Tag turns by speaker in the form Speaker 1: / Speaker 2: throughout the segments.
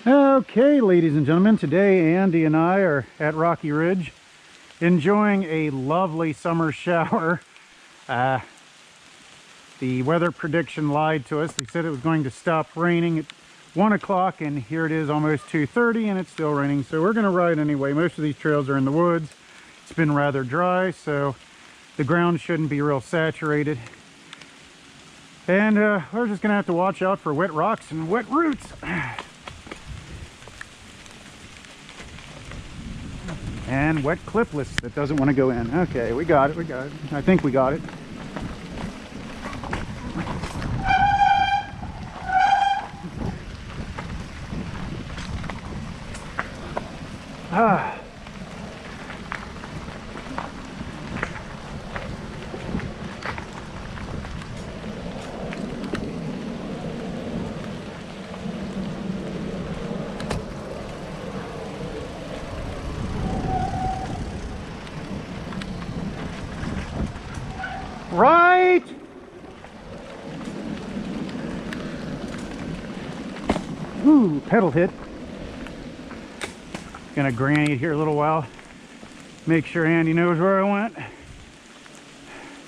Speaker 1: Okay, ladies and gentlemen, today Andy and I are at Rocky Ridge enjoying a lovely summer shower. The weather prediction lied to us. They said it was going to stop raining at 1 o'clock, and here it is almost 2:30 and it's still raining. So we're going to ride anyway. Most of these trails are in the woods. It's been rather dry, so the ground shouldn't be real saturated. And we're just going to have to watch out for wet rocks and wet roots. And wet clipless that doesn't want to go in. Okay, we got it, I think we got it. Ah. Right. Ooh, pedal hit. Gonna granny it here a little while. Make sure Andy knows where I went.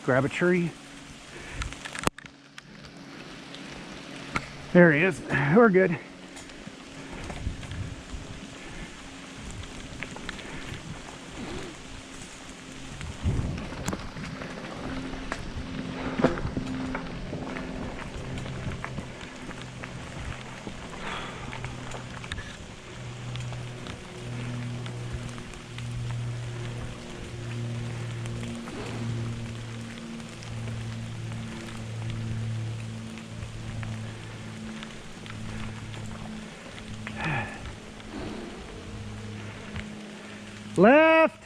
Speaker 1: Grab a tree. There he is. We're good. Left.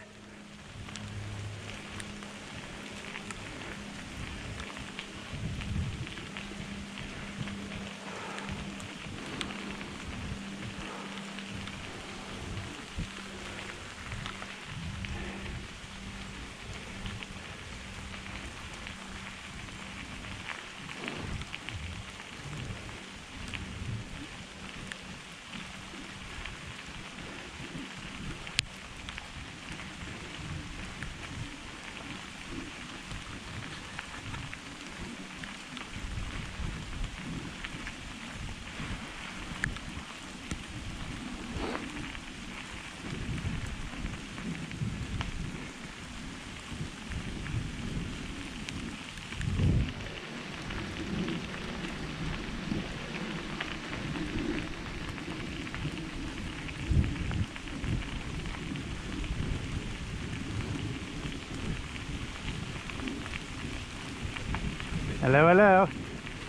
Speaker 1: Hello, hello.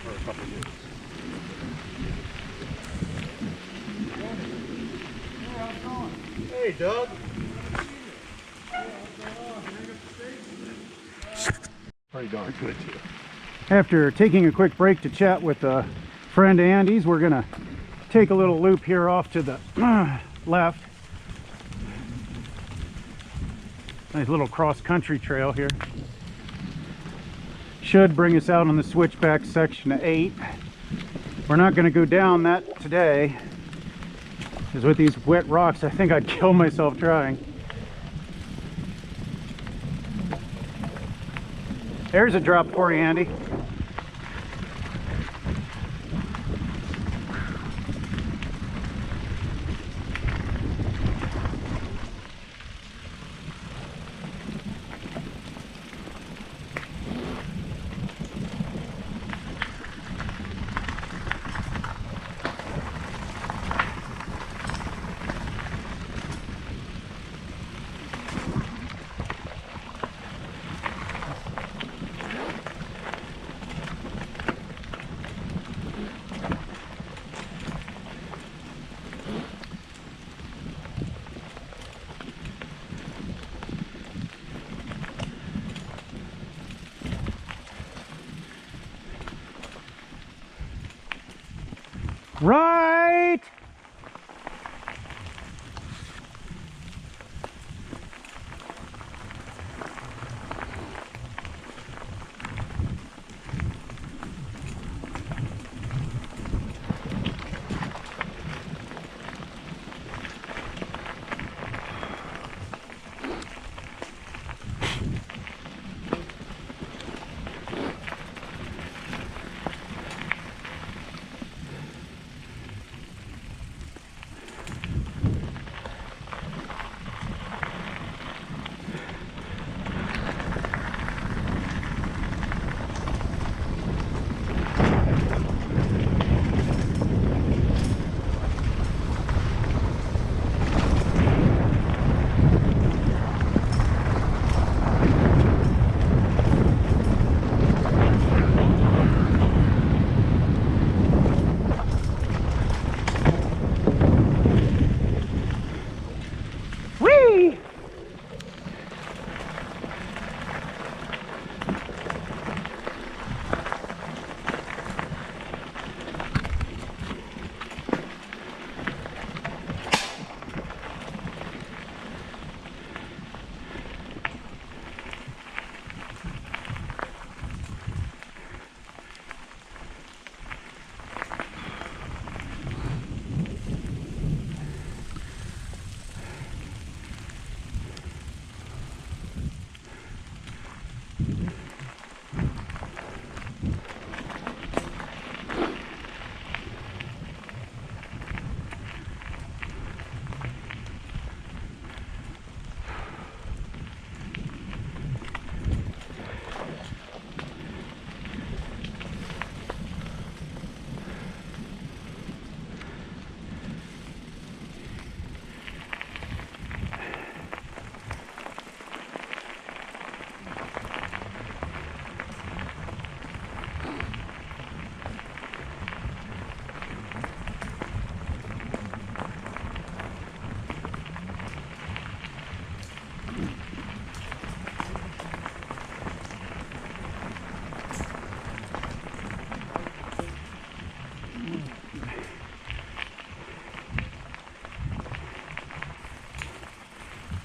Speaker 2: For a couple of minutes. Hey, Doug. Pretty darn good too.
Speaker 1: After taking a quick break to chat with a friend Andy's, we're gonna take a little loop here off to the left. Nice little cross-country trail here. Should bring us out on the switchback section of 8. We're not going to go down that today, because with these wet rocks I think I'd kill myself trying. There's a drop for you, Andy. Right.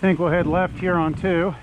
Speaker 1: think we'll head left here on 2.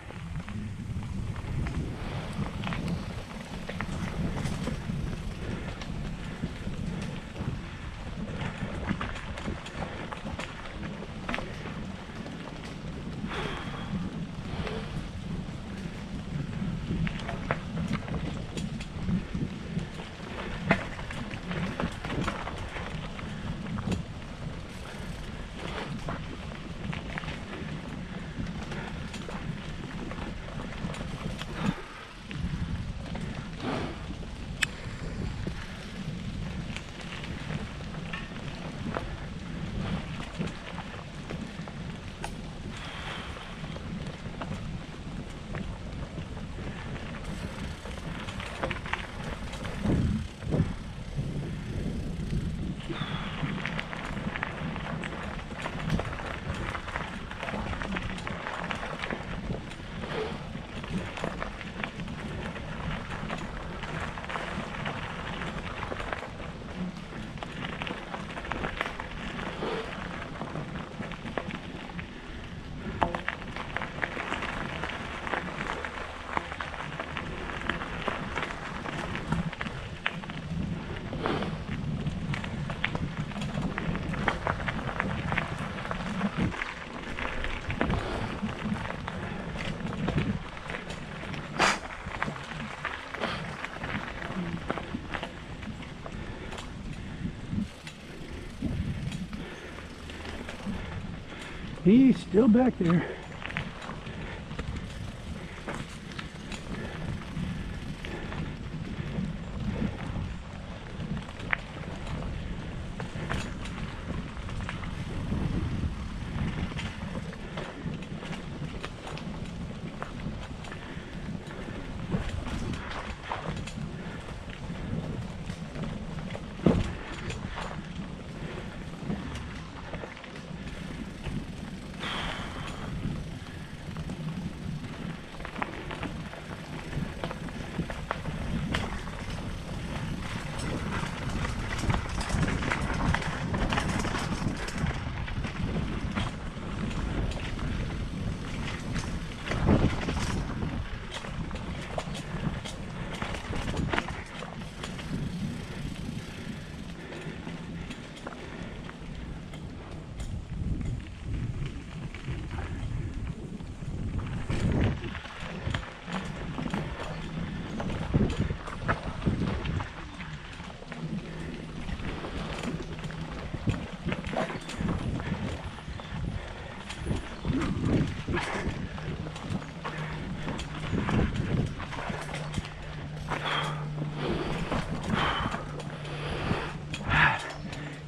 Speaker 1: He's still back there.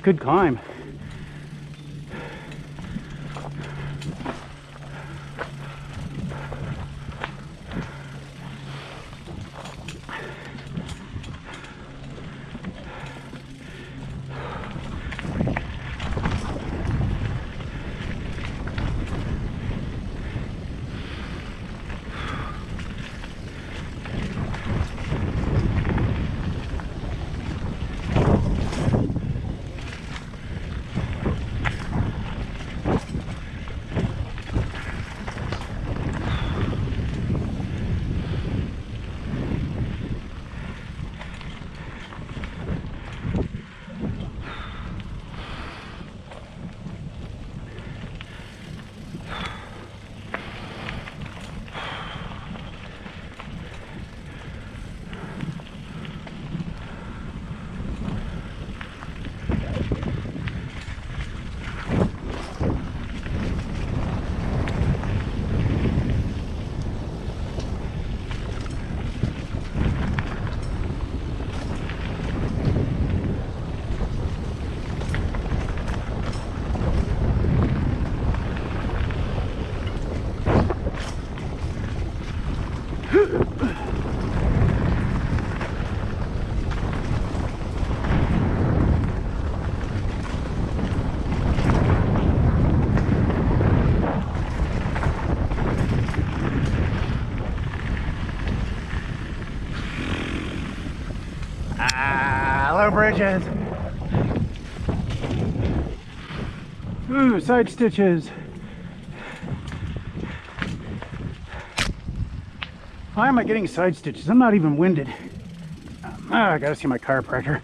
Speaker 1: Good climb. Hello, bridges. Ooh, side stitches. Why am I getting side stitches? I'm not even winded. I gotta see my chiropractor.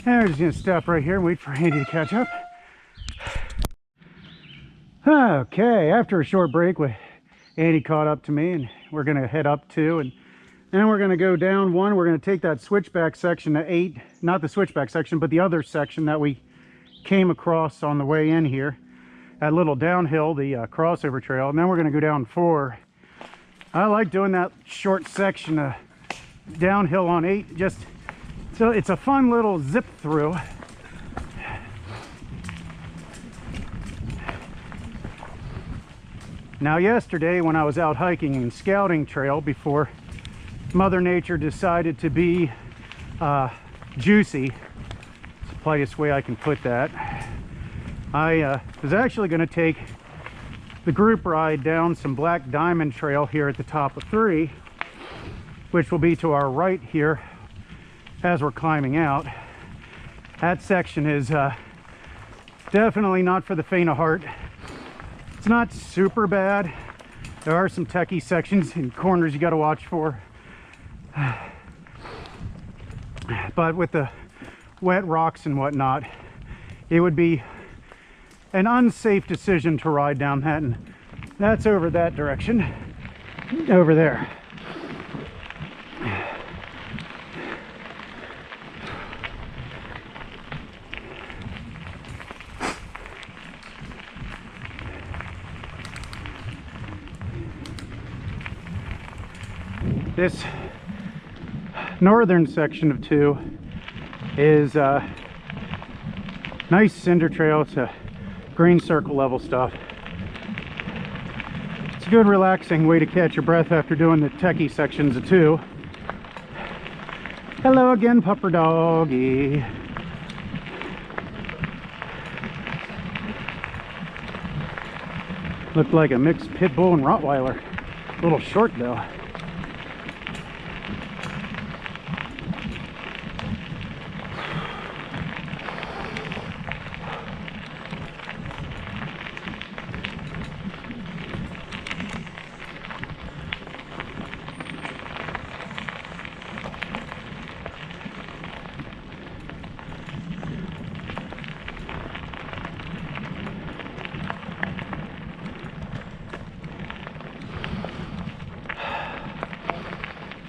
Speaker 1: And we're just gonna stop right here and wait for Andy to catch up. Okay, after a short break, Andy caught up to me, and we're gonna head up 2, and then we're gonna go down 1. We're gonna take that switchback section to 8, not the switchback section, but the other section that we came across on the way in here. That little downhill, the crossover trail, and then we're gonna go down 4. I like doing that short section downhill on 8, just so it's a fun little zip through. Now yesterday when I was out hiking and scouting trail before Mother Nature decided to be juicy, it's the politest way I can put that, I was actually going to take the group ride down some Black Diamond Trail here at the top of 3, which will be to our right here as we're climbing out. That section is definitely not for the faint of heart. It's not super bad. There are some techie sections and corners you got to watch for. But with the wet rocks and whatnot, it would be an unsafe decision to ride down that, and that's over that direction, over there. This northern section of 2 is nice cinder trail. It's a green circle level stuff. It's a good relaxing way to catch your breath after doing the techie sections of 2. Hello again, pupper doggy. Looked like a mixed pit bull and Rottweiler. A little short though.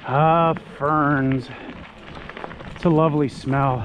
Speaker 1: Ah, ferns. It's a lovely smell.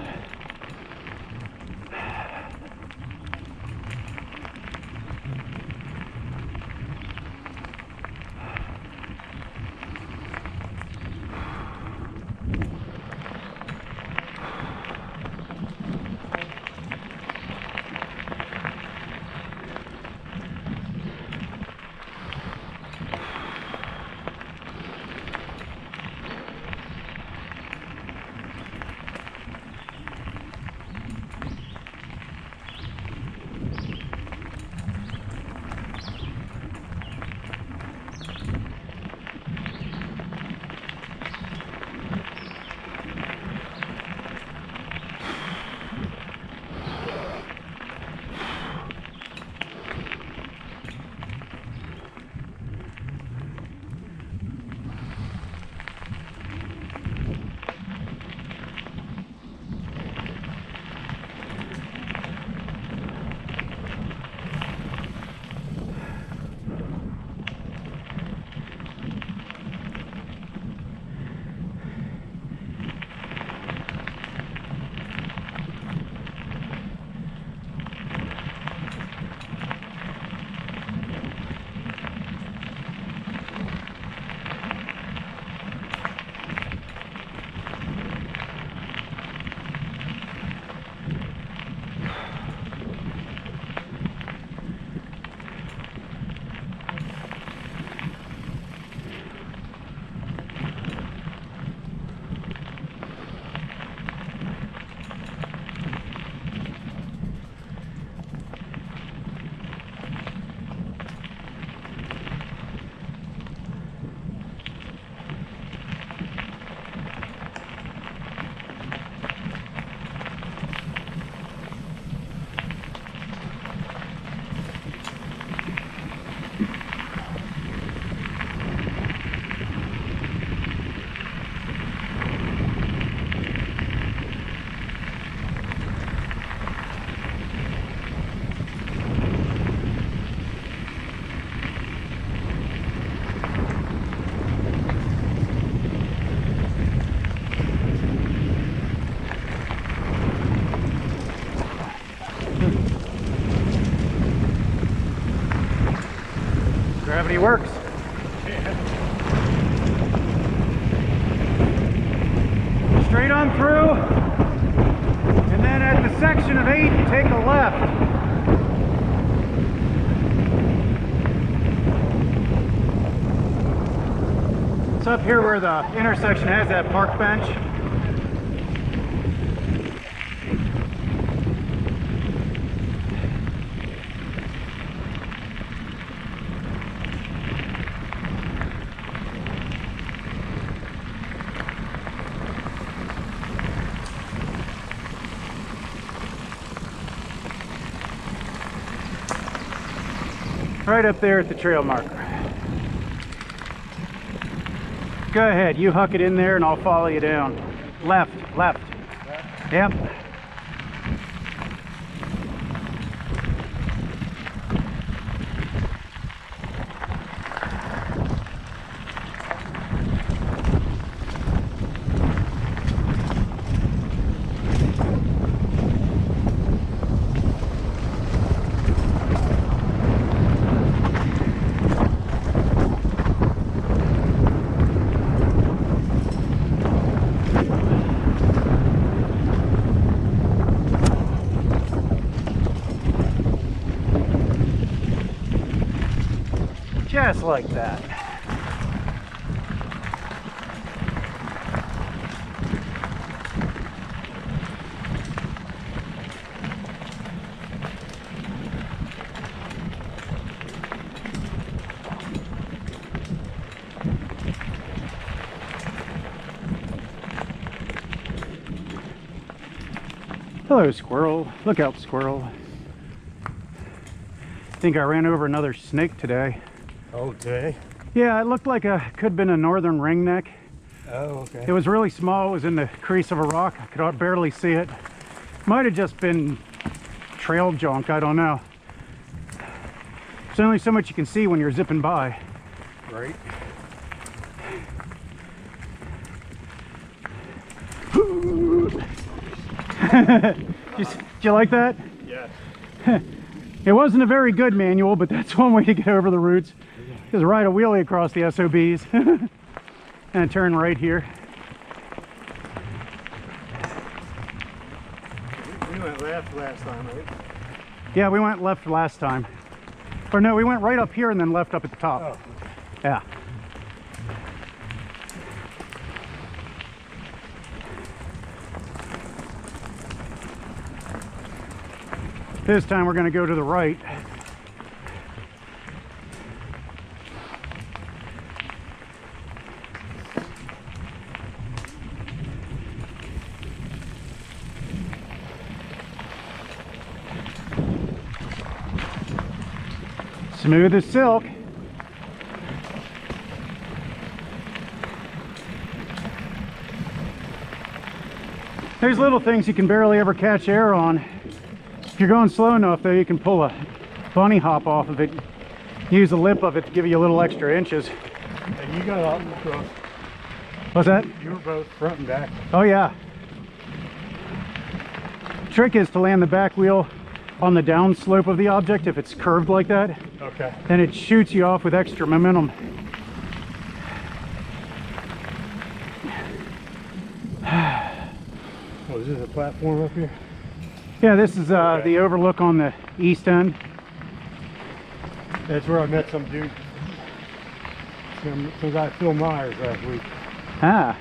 Speaker 1: Gravity works. Straight on through, and then at the section of 8, you take a left. It's up here where the intersection has that park bench. Right up there at the trail marker. Go ahead, you huck it in there and I'll follow you down. Left, left. Yep. Just like that. Hello, squirrel. Look out, squirrel. I think I ran over another snake today.
Speaker 2: Oh, today?
Speaker 1: Yeah, it looked like could have been a northern ringneck.
Speaker 2: Oh, okay.
Speaker 1: It was really small. It was in the crease of a rock. I could barely see it. Might have just been trail junk. I don't know. There's only so much you can see when you're zipping by.
Speaker 2: Right.
Speaker 1: Did you like that?
Speaker 2: Yes.
Speaker 1: It wasn't a very good manual, but that's one way to get over the roots. Just ride a wheelie across the SOBs and turn right here.
Speaker 2: We went left last time, right?
Speaker 1: Yeah, we went left last time. Or no, we went right up here and then left up at the top.
Speaker 2: Oh.
Speaker 1: Yeah. This time we're going to go to the right. Smooth as silk. There's little things you can barely ever catch air on. If you're going slow enough though, you can pull a bunny hop off of it. Use the lip of it to give you a little extra inches.
Speaker 2: And you got out across.
Speaker 1: What's that?
Speaker 2: You were both front and back.
Speaker 1: Oh yeah. Trick is to land the back wheel on the down slope of the object. If it's curved like that,
Speaker 2: Okay.
Speaker 1: then it shoots you off with extra momentum.
Speaker 2: Oh, is this a platform up here?
Speaker 1: Yeah, this is the overlook on the east end.
Speaker 2: That's where I met some dude. Some guy, Phil Myers, last week.
Speaker 1: Ah,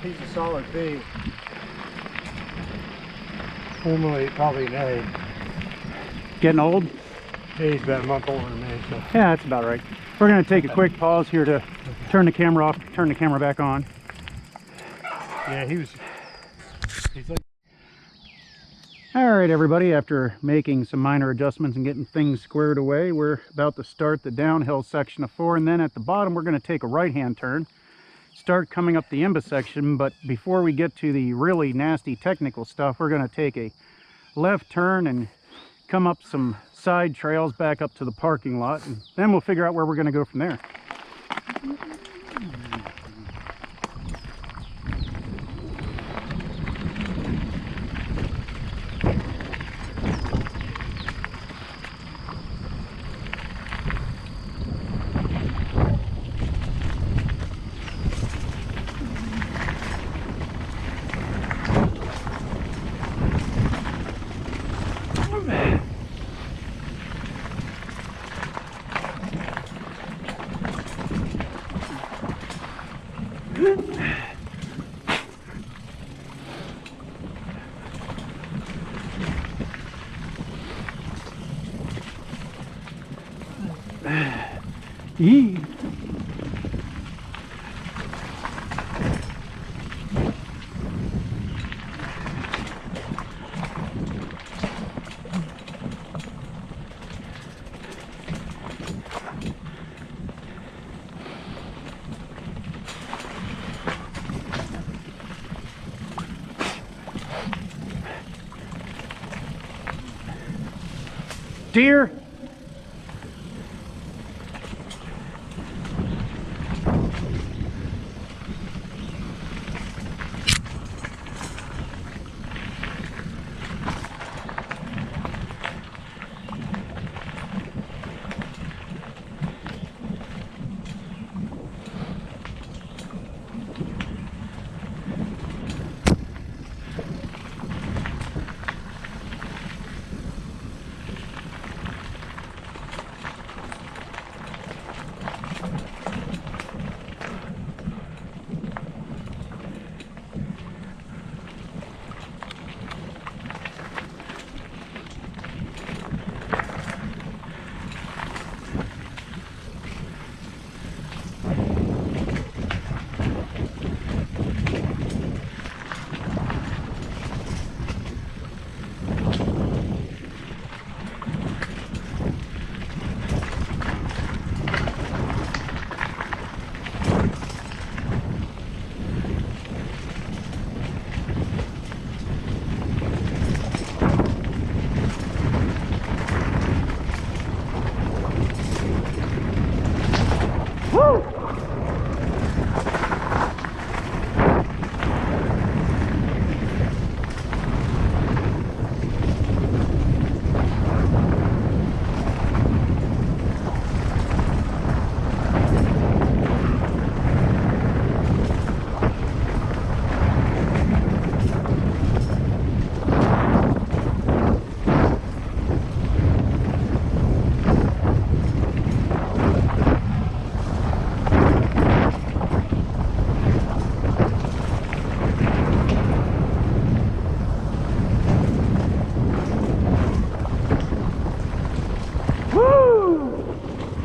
Speaker 2: He's a solid B. Formerly probably an A.
Speaker 1: getting old?
Speaker 2: He's about a month older than me, so.
Speaker 1: Yeah, that's about right. We're going to take a quick pause here to turn the camera off, turn the camera back on.
Speaker 2: Yeah, he's like.
Speaker 1: All right, everybody, after making some minor adjustments and getting things squared away, we're about to start the downhill section of 4, and then at the bottom we're going to take a right-hand turn, start coming up the IMBA section. But before we get to the really nasty technical stuff, we're going to take a left turn and come up some side trails back up to the parking lot, and then we'll figure out where we're going to go from there. Yee. Deer.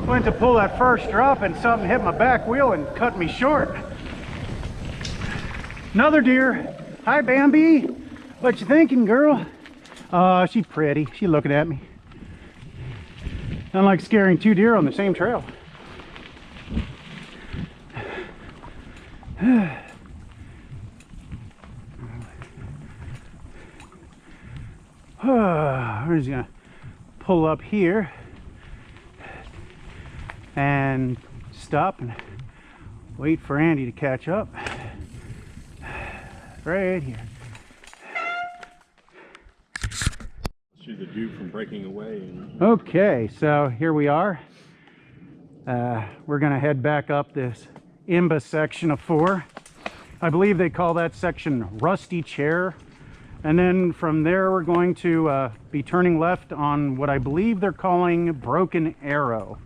Speaker 1: Went to pull that first drop and something hit my back wheel and cut me short. Another deer. Hi, Bambi. What you thinking, girl? She's pretty. She's looking at me. Unlike scaring two deer on the same trail. We're just gonna pull up here and stop and wait for Andy to catch up. Right here.
Speaker 3: See the dew from breaking away.
Speaker 1: Okay, so here we are. We're gonna head back up this Imba section of 4. I believe they call that section Rusty Chair. And then from there we're going to be turning left on what I believe they're calling Broken Arrow.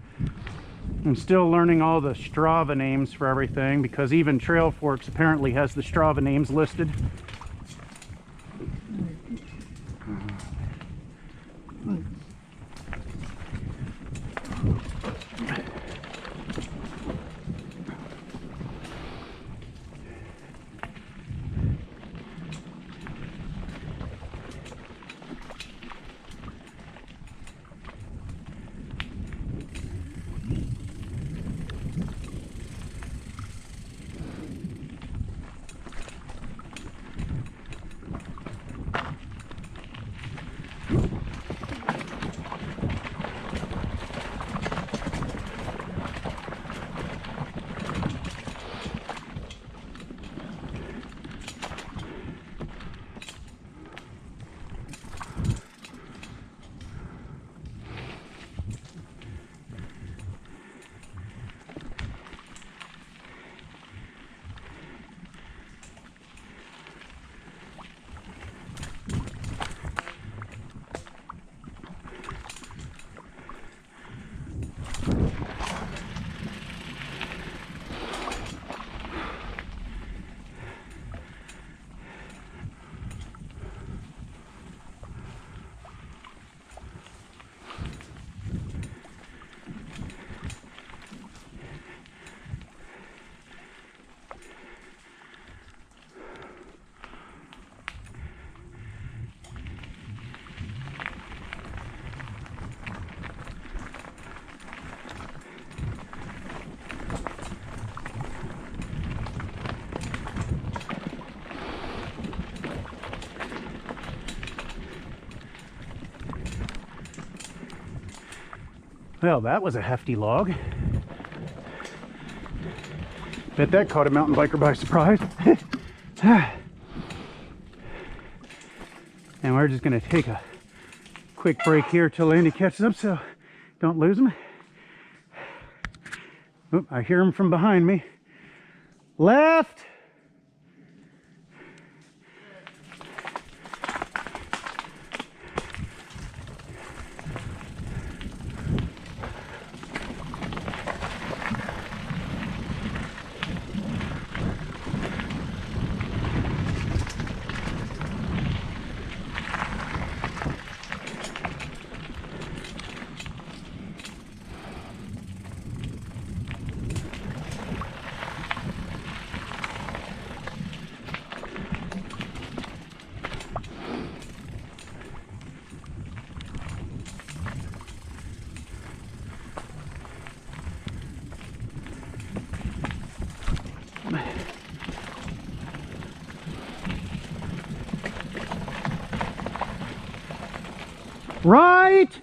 Speaker 1: I'm still learning all the Strava names for everything because even Trail Forks apparently has the Strava names listed. Well, that was a hefty log. Bet that caught a mountain biker by surprise. And we're just going to take a quick break here till Andy catches up so don't lose him. Oop, I hear him from behind me. Left! Right!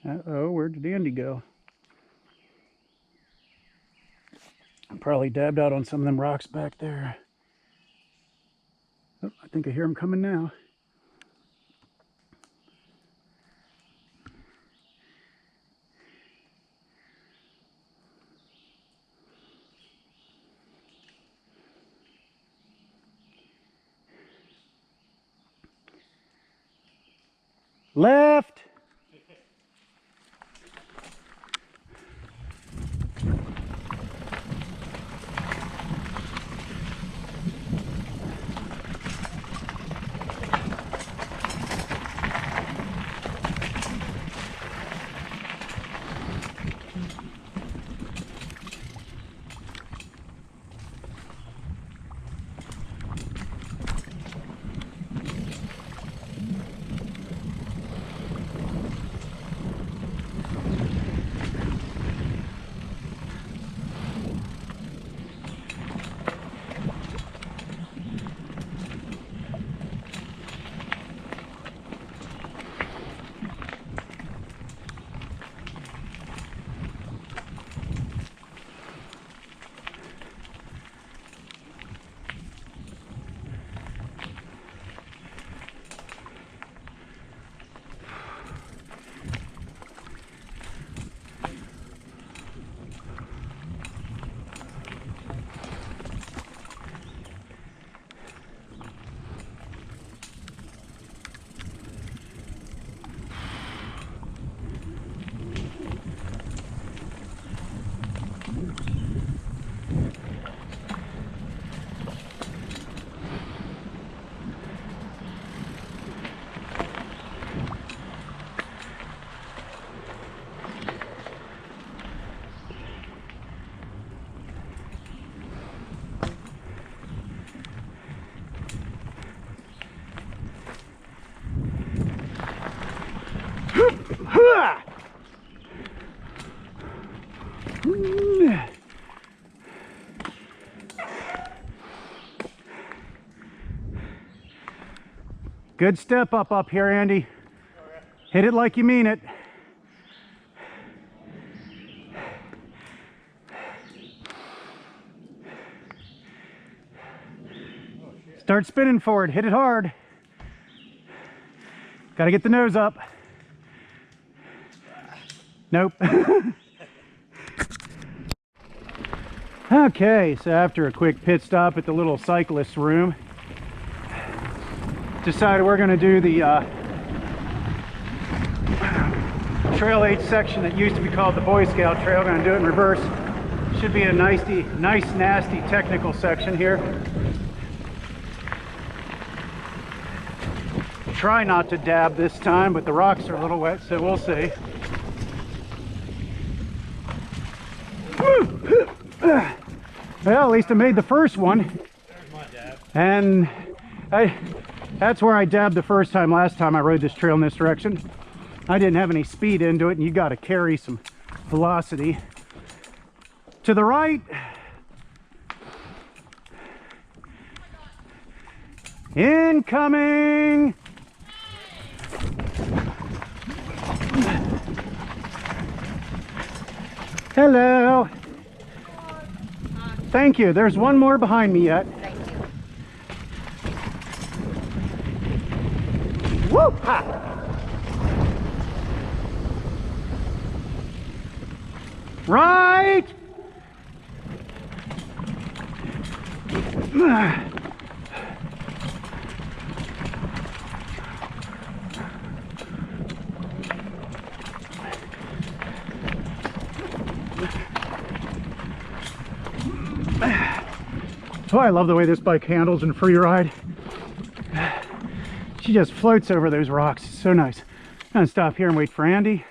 Speaker 1: Uh-oh, where did Andy go? Probably dabbed out on some of them rocks back there. Oh, I think I hear him coming now. Left! Good step up here, Andy. Hit it like you mean it. Start spinning forward. Hit it hard. Got to get the nose up. Nope. Okay, so after a quick pit stop at the little cyclist room, decided we're going to do the Trail 8 section that used to be called the Boy Scout Trail. Going to do it in reverse. Should be a nice, nasty technical section here. Try not to dab this time, but the rocks are a little wet, so we'll see. Well, at least I made the first one.
Speaker 2: There's my dab.
Speaker 1: And that's where I dabbed the first time last time I rode this trail in this direction. I didn't have any speed into it, and you got to carry some velocity. To the right. Incoming. Hello. Thank you. There's one more behind me yet.
Speaker 4: Thank you.
Speaker 1: Woo! Ha! Right! Oh, I love the way this bike handles in free ride. She just floats over those rocks. It's so nice. I'm gonna stop here and wait for Andy.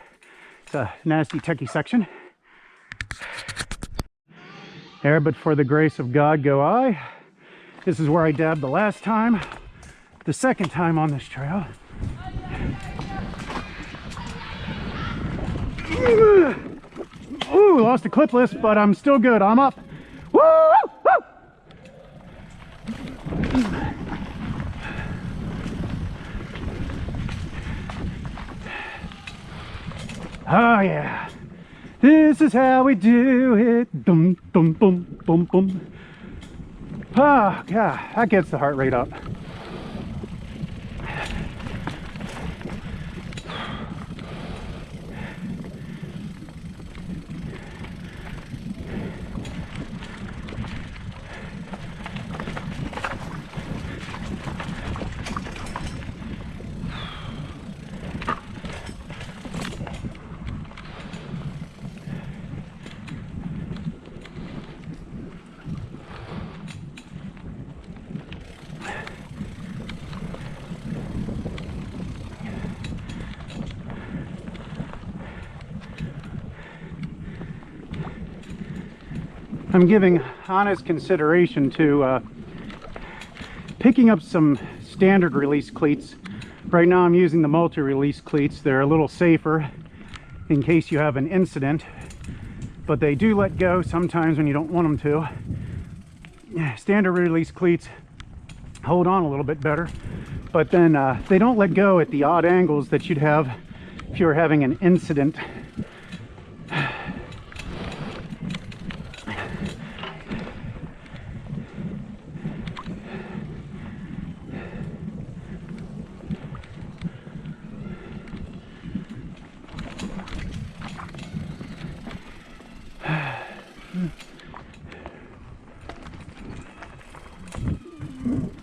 Speaker 1: It's a nasty, techie section. There, but for the grace of God go I. This is where I dabbed the last time. The second time on this trail. Ooh, lost a clipless, but I'm still good. I'm up. Woo! Woo! Oh yeah, this is how we do it. Dum dum bum bum bum. Ah, yeah, that gets the heart rate up. I'm giving honest consideration to picking up some standard release cleats. Right now I'm using the multi-release cleats. They're a little safer in case you have an incident, but they do let go sometimes when you don't want them to. Standard release cleats hold on a little bit better, but then they don't let go at the odd angles that you'd have if you were having an incident.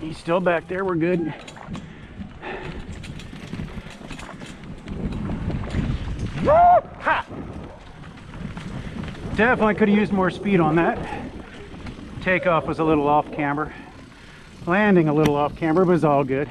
Speaker 1: He's still back there, we're good. Woo! Ha! Definitely could have used more speed on that. Takeoff was a little off camber. Landing a little off camber, but it was all good.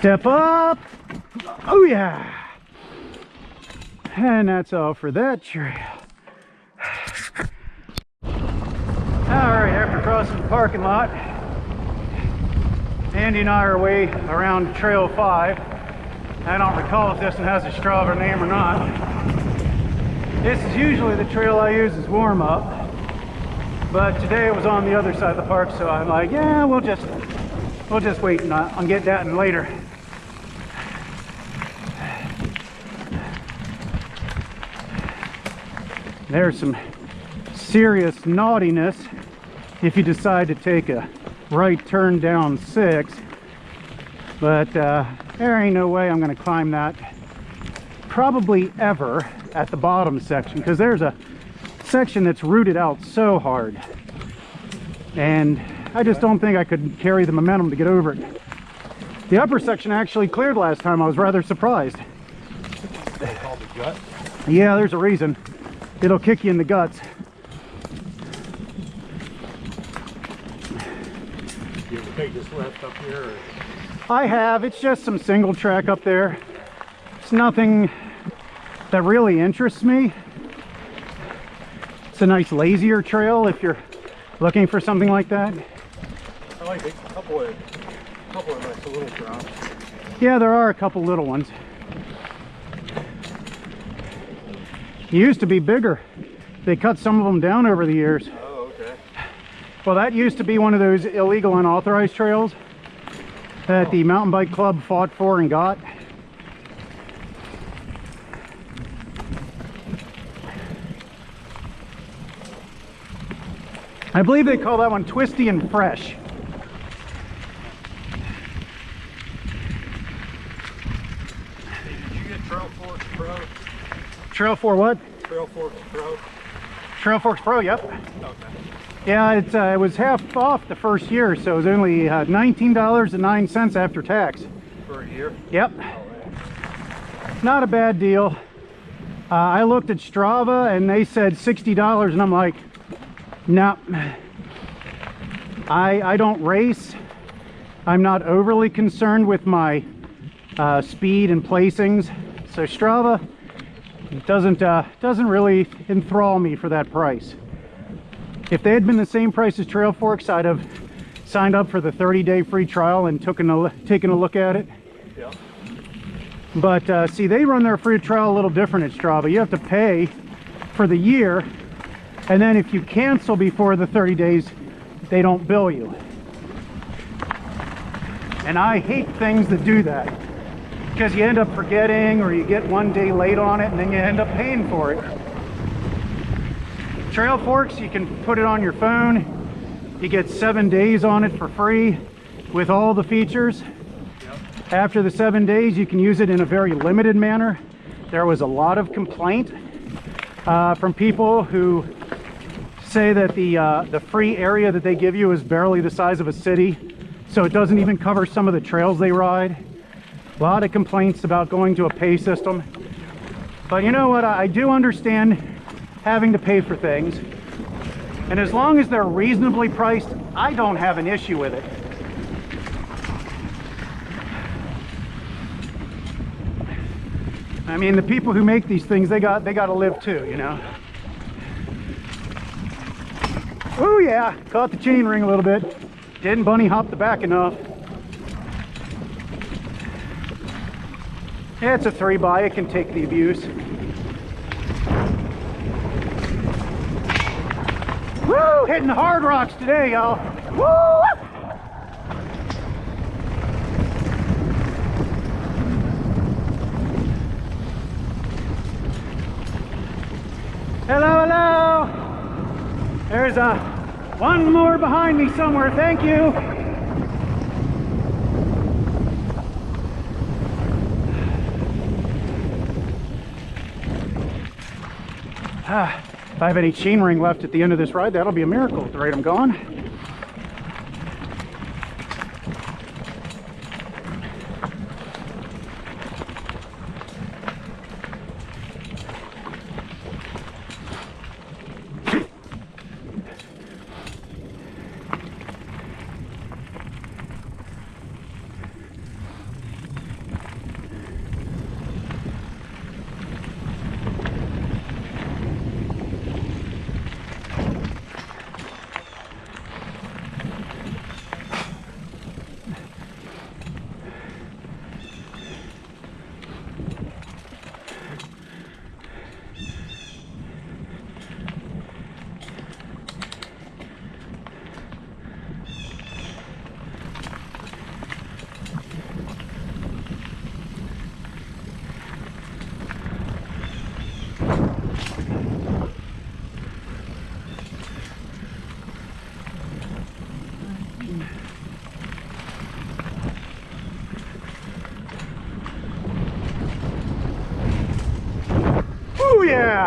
Speaker 1: Step up. Oh yeah. And that's all for that trail. Alright, after crossing the parking lot, Andy and I are way around Trail 5. I don't recall if this one has a Strava name or not. This is usually the trail I use as warm-up, but today it was on the other side of the park, so I'm like, yeah, we'll just wait and get that in later. There's some serious naughtiness if you decide to take a right turn down 6, but there ain't no way I'm going to climb that probably ever at the bottom section, because there's a section that's rooted out so hard, and I just don't think I could carry the momentum to get over it. The upper section actually cleared last time. I was rather surprised.
Speaker 2: They call the gut.
Speaker 1: Yeah, there's a reason. It'll kick you in the guts.
Speaker 2: You ever take this left up here? Or?
Speaker 1: I have. It's just some single track up there. It's nothing that really interests me. It's a nice lazier trail if you're looking for something like that.
Speaker 2: I like a couple of nice little drops.
Speaker 1: Yeah, there are a couple little ones. Used to be bigger. They cut some of them down over the years.
Speaker 2: Oh, okay.
Speaker 1: Well, that used to be one of those illegal unauthorized trails that the mountain bike club fought for and got. I believe they call that one Twisty and Fresh.
Speaker 2: Did you get Trail Forks Pro?
Speaker 1: Trail 4 what?
Speaker 2: Trail Forks Pro?
Speaker 1: Trail Forks Pro, yep.
Speaker 2: Okay.
Speaker 1: Yeah, it was half off the first year, so it was only $19.09 after tax.
Speaker 2: For a year?
Speaker 1: Yep. Not a bad deal. I looked at Strava and they said $60, and I'm like, no. I don't race. I'm not overly concerned with my speed and placings, so Strava doesn't really enthrall me for that price. If they had been the same price as Trail Forks, I'd have signed up for the 30-day free trial and taken a look at it.
Speaker 2: Yeah.
Speaker 1: But see, they run their free trial a little different at Strava. You have to pay for the year, and then if you cancel before the 30 days, they don't bill you. And I hate things that do that, because you end up forgetting, or you get one day late on it and then you end up paying for it. Trail Forks, you can put it on your phone. You get 7 days on it for free with all the features. Yep. After the 7 days, you can use it in a very limited manner. There was a lot of complaint from people who say that the free area that they give you is barely the size of a city, so it doesn't even cover some of the trails they ride. A lot of complaints about going to a pay system. But you know what? I do understand having to pay for things. And as long as they're reasonably priced, I don't have an issue with it. I mean, the people who make these things, they got to live too, you know. Oh yeah, caught the chain ring a little bit. Didn't bunny hop the back enough. Yeah, it's a 3x, it can take the abuse. Woo! Hitting the hard rocks today, y'all. Woo! Hello, hello. There's one more behind me somewhere. Thank you. If I have any chain ring left at the end of this ride, that'll be a miracle at the rate I'm going.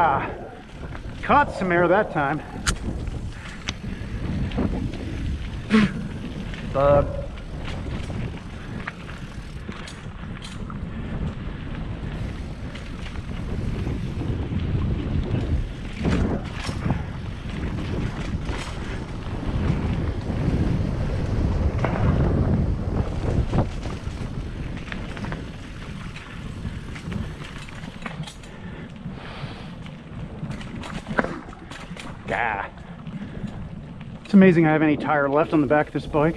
Speaker 1: Ah, caught some air that time. Bug. Ah. It's amazing I have any tire left on the back of this bike.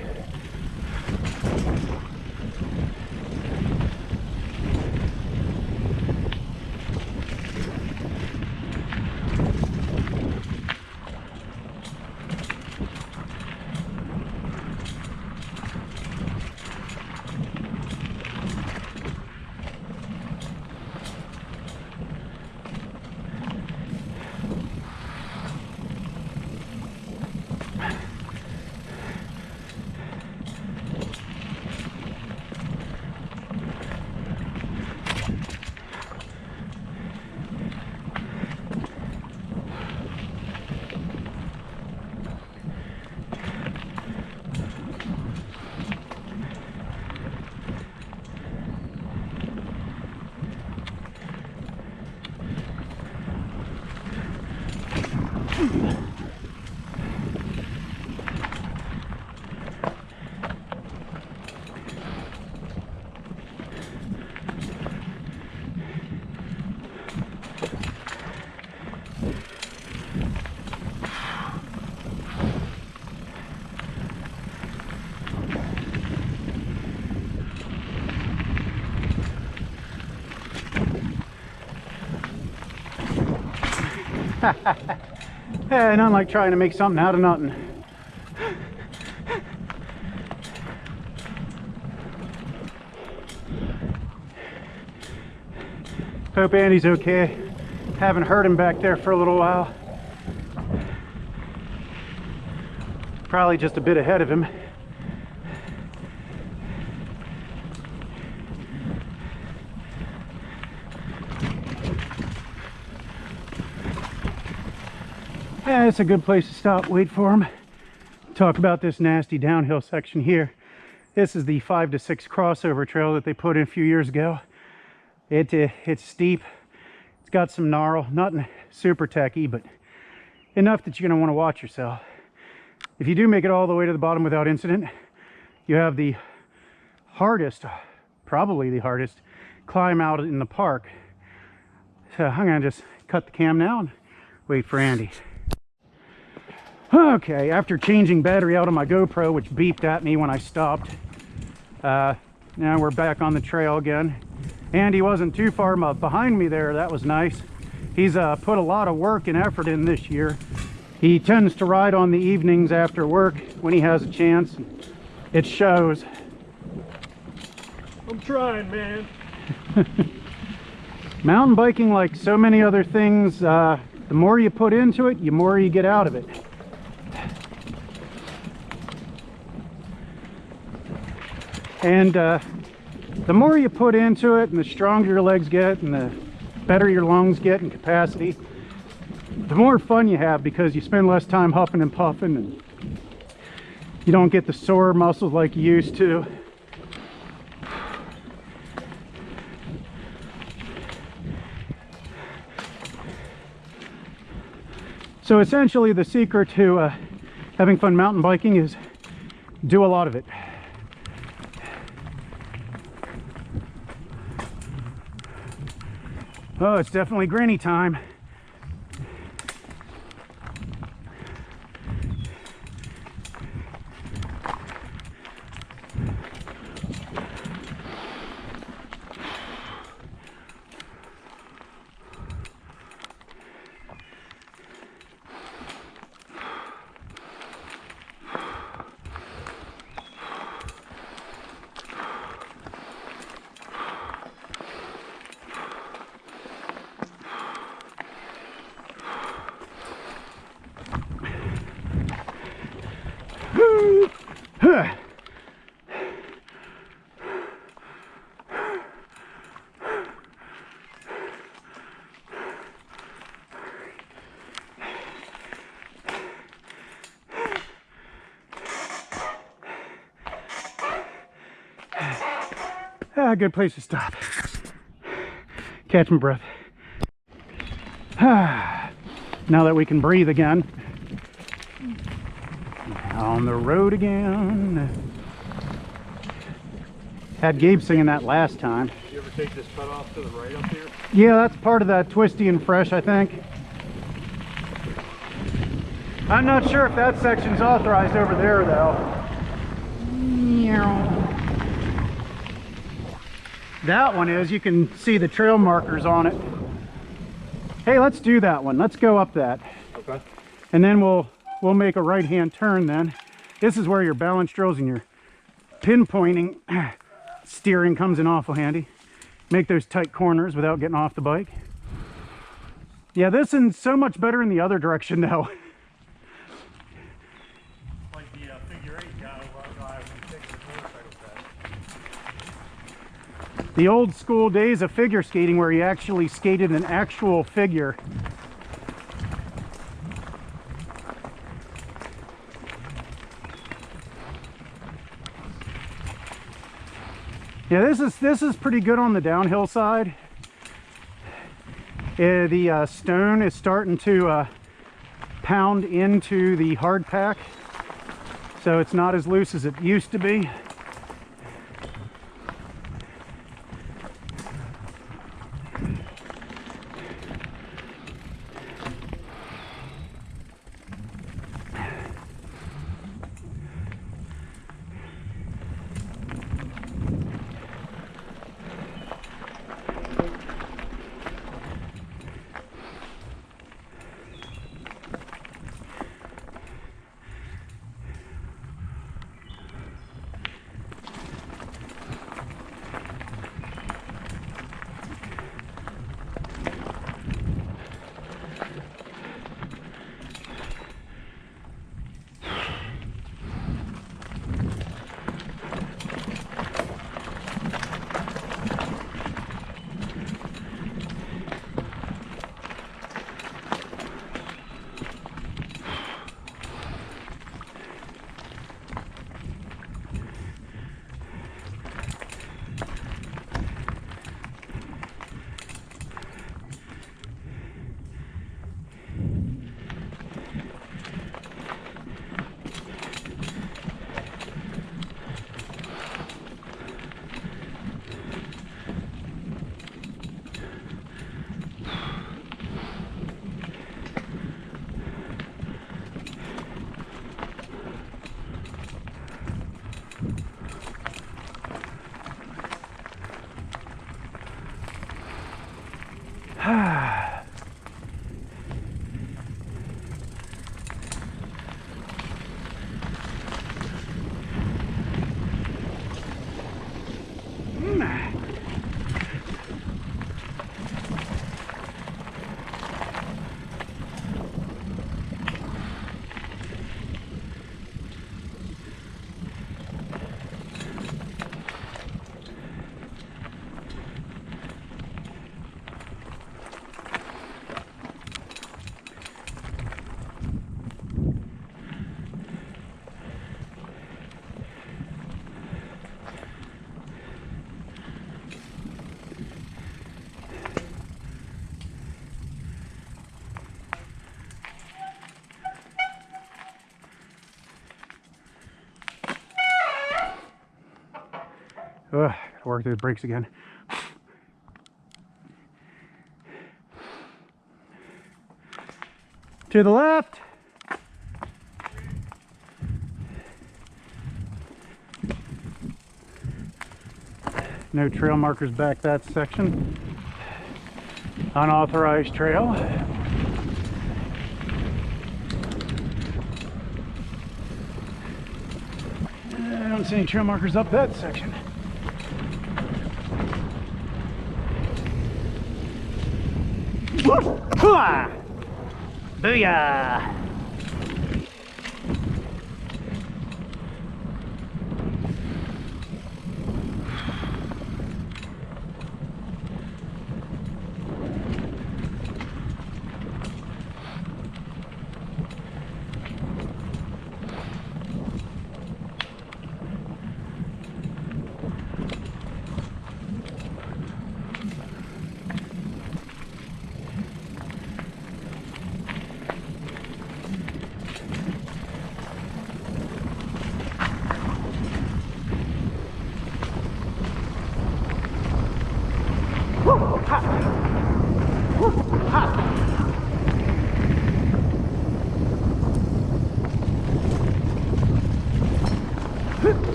Speaker 1: Hey, nothing like trying to make something out of nothing. Hope Andy's okay. Haven't heard him back there for a little while. Probably just a bit ahead of him. Yeah, it's a good place to stop, wait for him. Talk about this nasty downhill section here. This is the 5 to 6 crossover trail that they put in a few years ago. It's steep. It's got some gnarl, nothing super techy, but enough that you're gonna want to watch yourself. If you do make it all the way to the bottom without incident, you have the hardest, probably the hardest, climb out in the park. So I'm gonna just cut the cam now and wait for Andy. Okay, after changing battery out on my GoPro, which beeped at me when I stopped, now we're back on the trail again. Andy wasn't too far behind me there. That was nice. He's put a lot of work and effort in this year. He tends to ride on the evenings after work when he has a chance. It shows.
Speaker 2: I'm trying, man.
Speaker 1: Mountain biking, like so many other things, the more you put into it, the more you get out of it. And the more you put into it and the stronger your legs get and the better your lungs get in capacity, the more fun you have, because you spend less time huffing and puffing and you don't get the sore muscles like you used to. So essentially the secret to having fun mountain biking is do a lot of it. Oh, it's definitely granny time. Ah, good place to stop. Catch my breath. Now that we can breathe again. On the road again. Had Gabe singing that last time.
Speaker 2: You ever take this cut off to the right up here?
Speaker 1: Yeah, that's part of that Twisty and Fresh, I think. I'm not sure if that section's authorized over there, though. That one is. You can see the trail markers on it. Hey, let's do that one. Let's go up that.
Speaker 2: Okay.
Speaker 1: And then we'll make a right-hand turn then. This is where your balance drills and your pinpointing steering comes in awful handy. Make those tight corners without getting off the bike. Yeah, this is so much better in the other direction though.
Speaker 2: Like the figure 8 guy when taking the motorcycle test.
Speaker 1: The old school days of figure skating where you actually skated an actual figure. Yeah, this is pretty good on the downhill side. The stone is starting to pound into the hard pack, so it's not as loose as it used to be. Ugh, gotta work through the brakes again. To the left. No trail markers back that section. Unauthorized trail. I don't see any trail markers up that section. Booyah!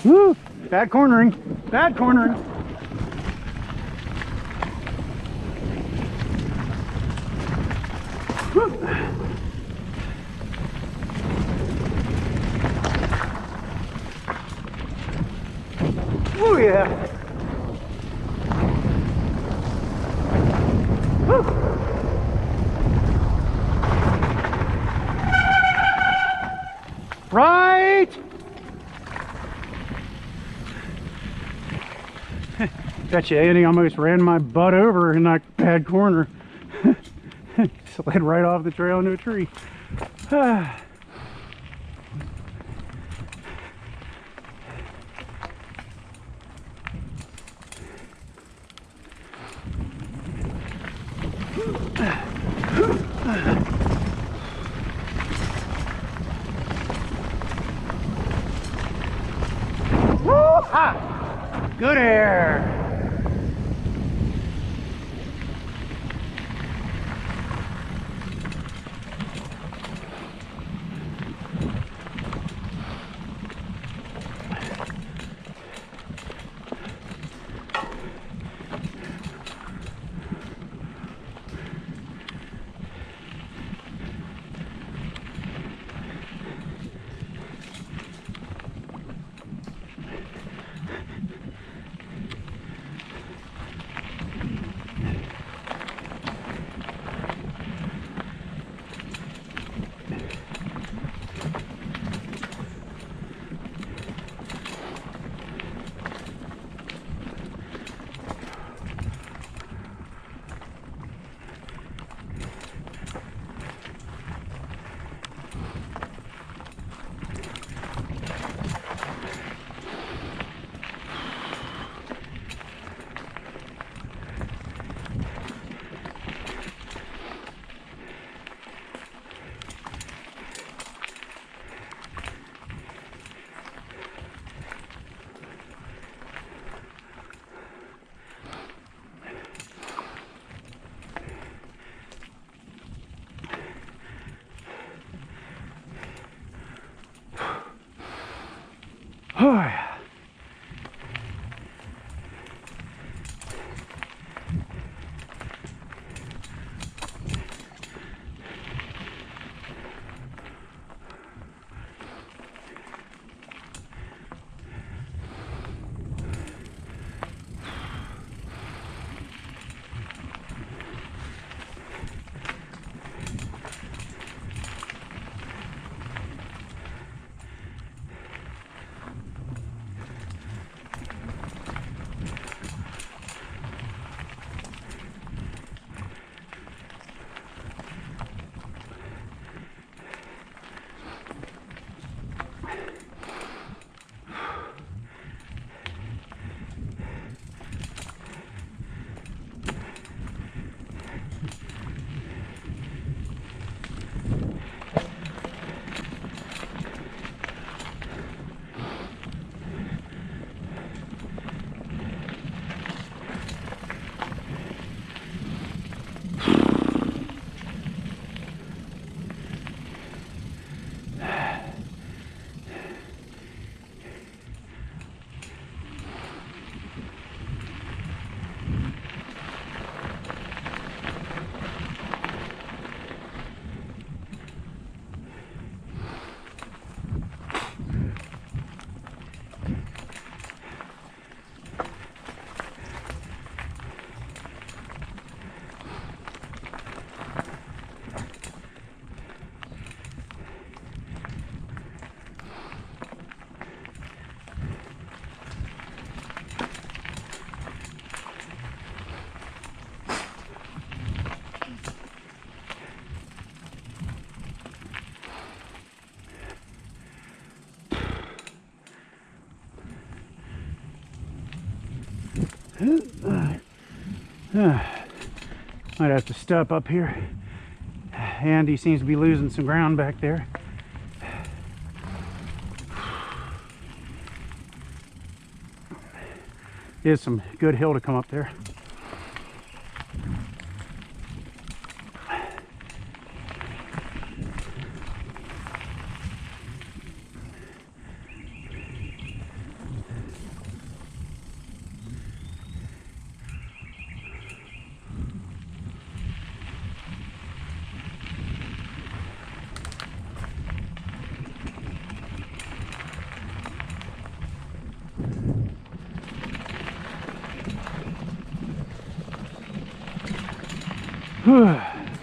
Speaker 1: Woo! Bad cornering. Bad cornering. Woo! Oh yeah. Woo. Right. Bet you Andy almost ran my butt over in that bad corner. Slid right off the trail into a tree. Woo-ha! Good air. Oh yeah. Might have to step up here. Andy seems to be losing some ground back there. There's some good hill to come up there.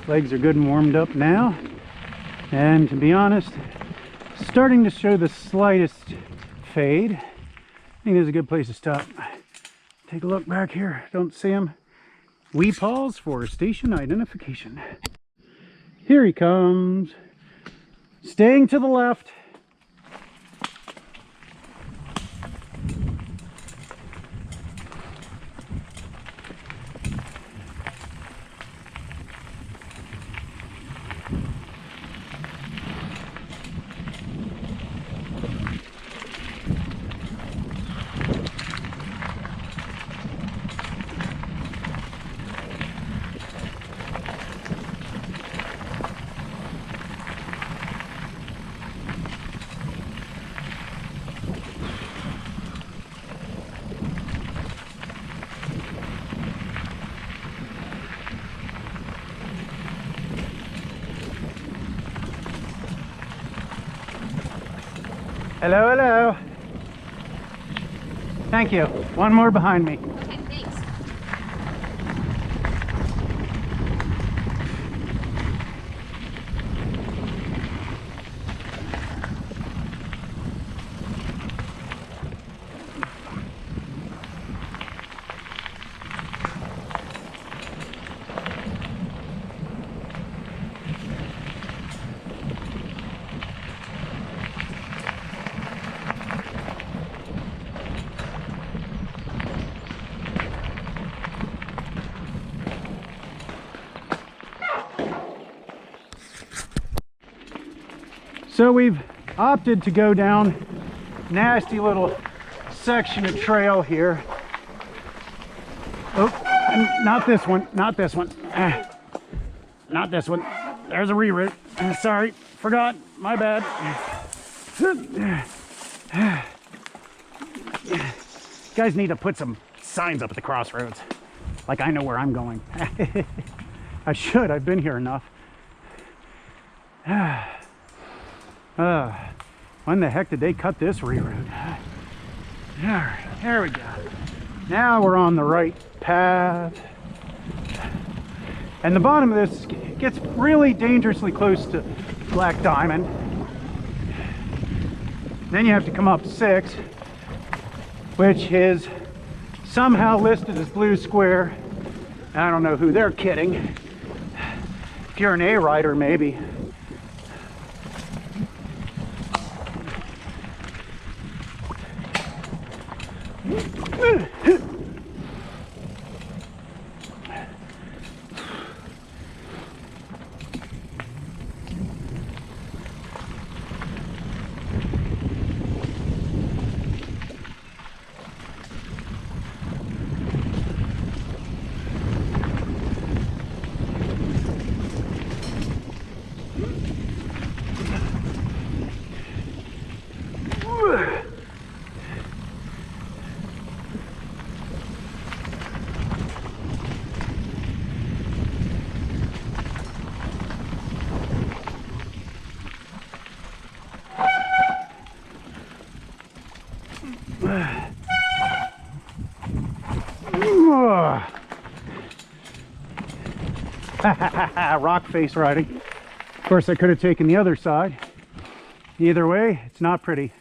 Speaker 1: Legs are good and warmed up now, and to be honest, starting to show the slightest fade. I think this is a good place to stop. Take a look back here. Don't see him. We pause for station identification. Here he comes. Staying to the left. Hello, hello. Thank you. One more behind me.
Speaker 4: Okay, thanks.
Speaker 1: So we've opted to go down nasty little section of trail here. Oh, not this one, not this one. Not this one. There's a reroute. Sorry, forgot, my bad. You guys need to put some signs up at the crossroads. Like I know where I'm going. I should, I've been here enough. When the heck did they cut this reroute? There we go. Now we're on the right path. And the bottom of this gets really dangerously close to Black Diamond. Then you have to come up 6, which is somehow listed as Blue Square. I don't know who they're kidding. If you're an A rider, maybe. Rock face riding. Of course, I could have taken the other side. Either way, it's not pretty.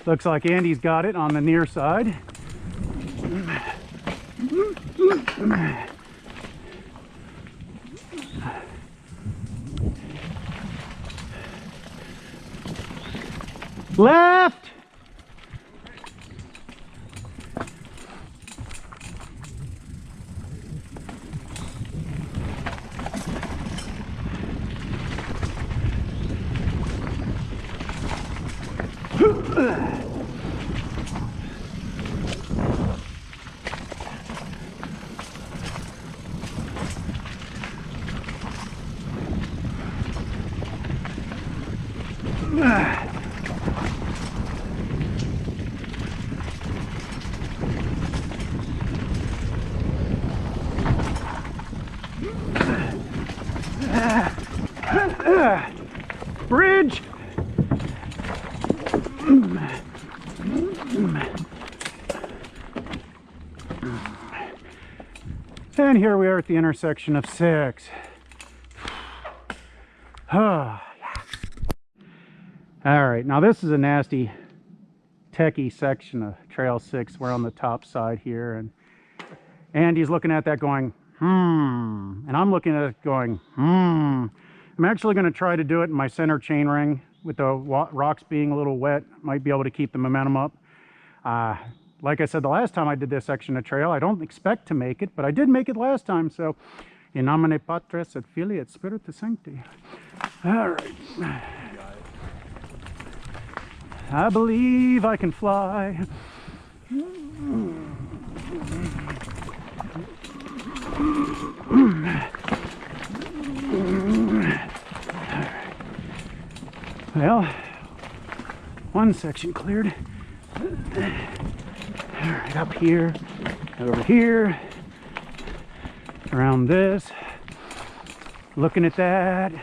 Speaker 1: Looks like Andy's got it on the near side. Left! Bridge. And here we are at the intersection of 6. All right, now this is a nasty techie section of Trail 6. We're on the top side here, and Andy's looking at that going, and I'm looking at it going, I'm actually going to try to do it in my center chain ring with the rocks being a little wet. Might be able to keep the momentum up. Like I said, the last time I did this section of trail, I don't expect to make it, but I did make it last time. So, in nomine Patris et Filii et Spiritus Sancti. All right. I believe I can fly. Well, one section cleared. All right, up here, over here, around this, looking at that.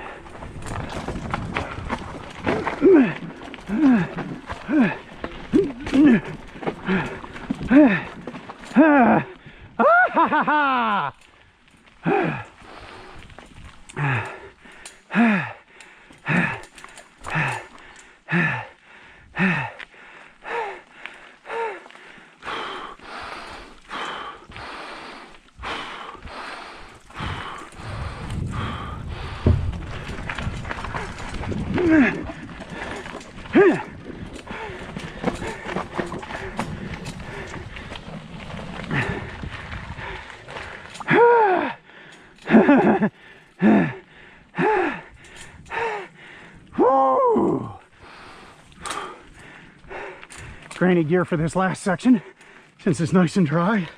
Speaker 1: Granny gear for this last section since it's nice and dry.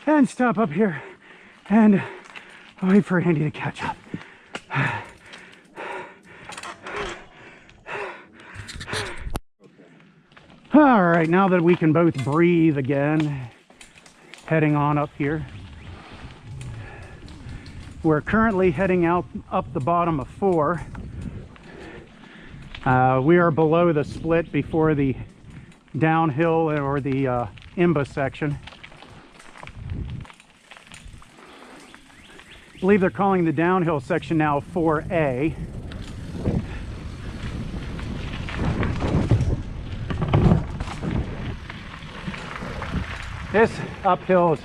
Speaker 1: And stop up here and wait for Andy to catch up. All right, now that we can both breathe again, heading on up here. We're currently heading out up the bottom of 4. We are below the split before the downhill or the IMBA section. I believe they're calling the downhill section now 4A. This uphill is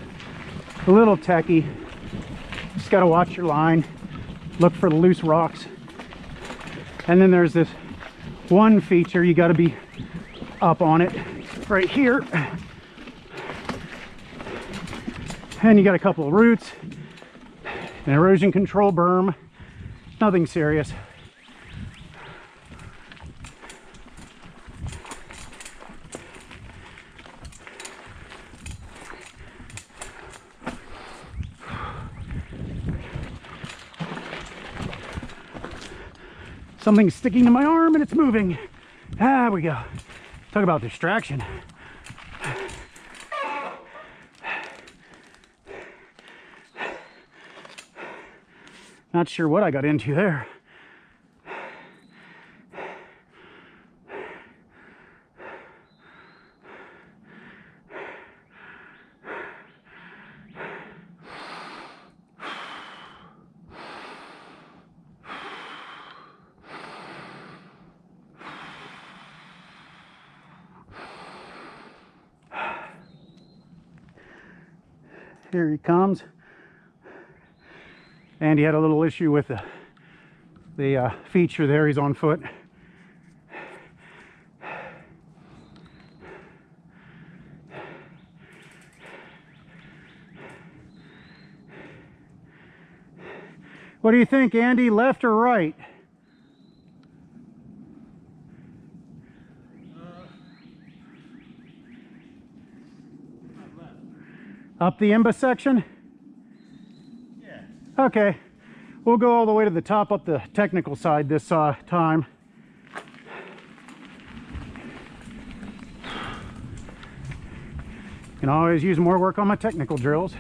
Speaker 1: a little techy. Just got to watch your line, look for the loose rocks. And then there's this one feature, you got to be up on it right here. And you got a couple of roots, an erosion control berm, nothing serious. Something's sticking to my arm and it's moving. Ah, we go. Talk about distraction. Not sure what I got into there. Here he comes. And he had a little issue with the feature there. He's on foot. What do you think, Andy? Left or right? Up the IMBA section?
Speaker 2: Yeah.
Speaker 1: Okay. We'll go all the way to the top up the technical side this time. Can always use more work on my technical drills.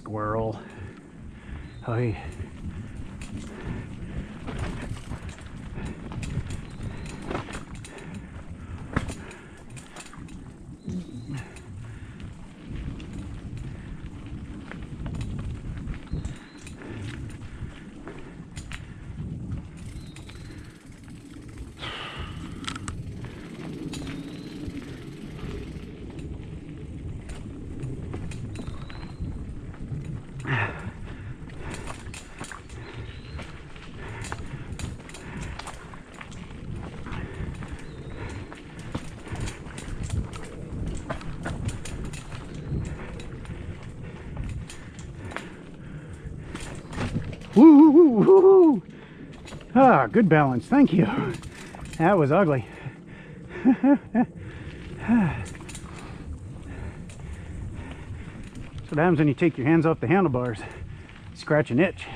Speaker 1: squirrel. Hi. Woo, woo, woo, woo. Ah, good balance. Thank you. That was ugly. That's what happens when you take your hands off the handlebars. Scratch an itch.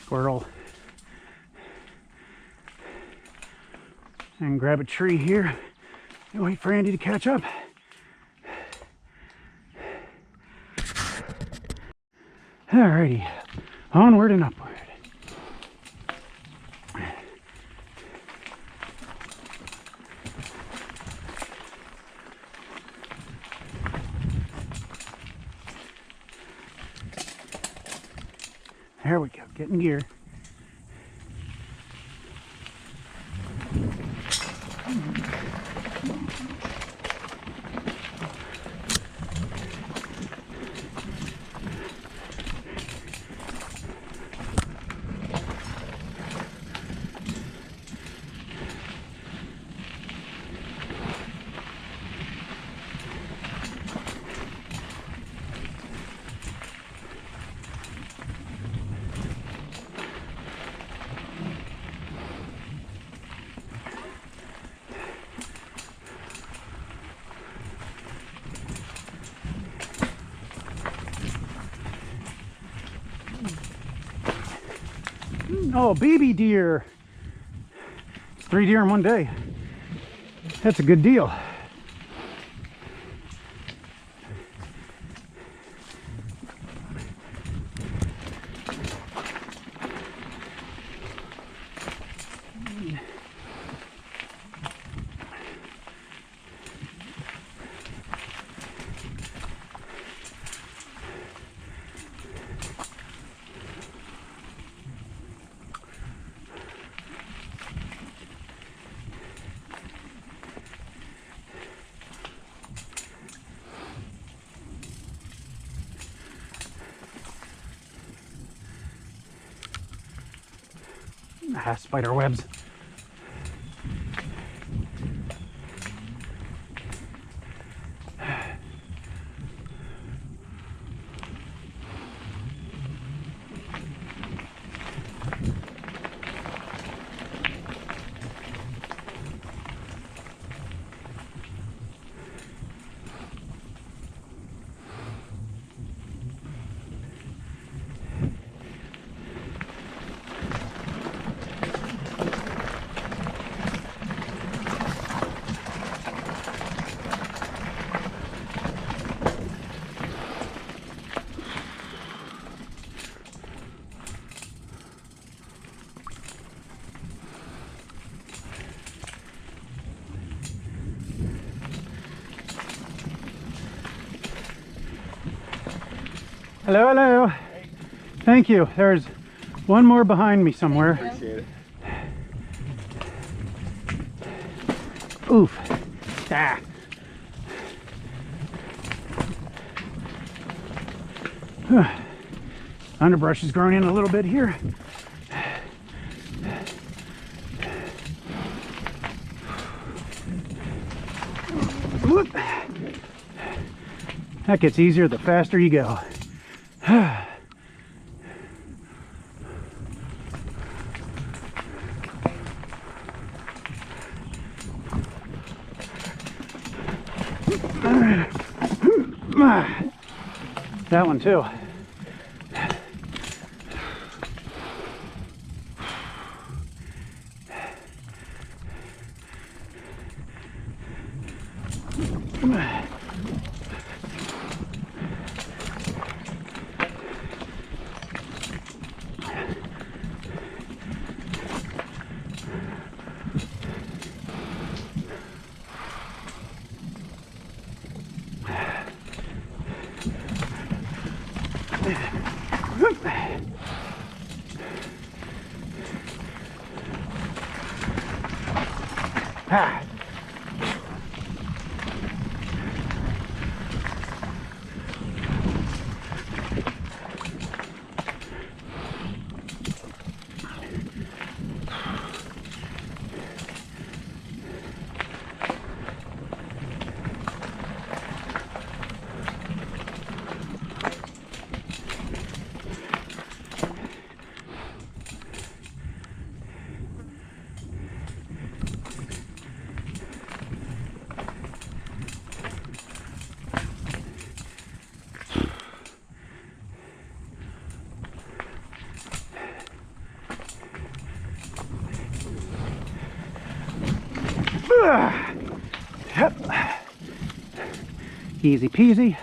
Speaker 1: Squirrel. And grab a tree here and wait for Andy to catch up. Alrighty, onward and upward. There we go, getting gear. Oh, baby deer. It's 3 deer in one day. That's a good deal. Ah, spider webs. Hello, hello. Thank you. There's one more behind me somewhere.
Speaker 3: Appreciate it.
Speaker 1: Oof. Ah. Underbrush is growing in a little bit here. Whoop. That gets easier the faster you go. That one too. Ah. Yep. Easy peasy.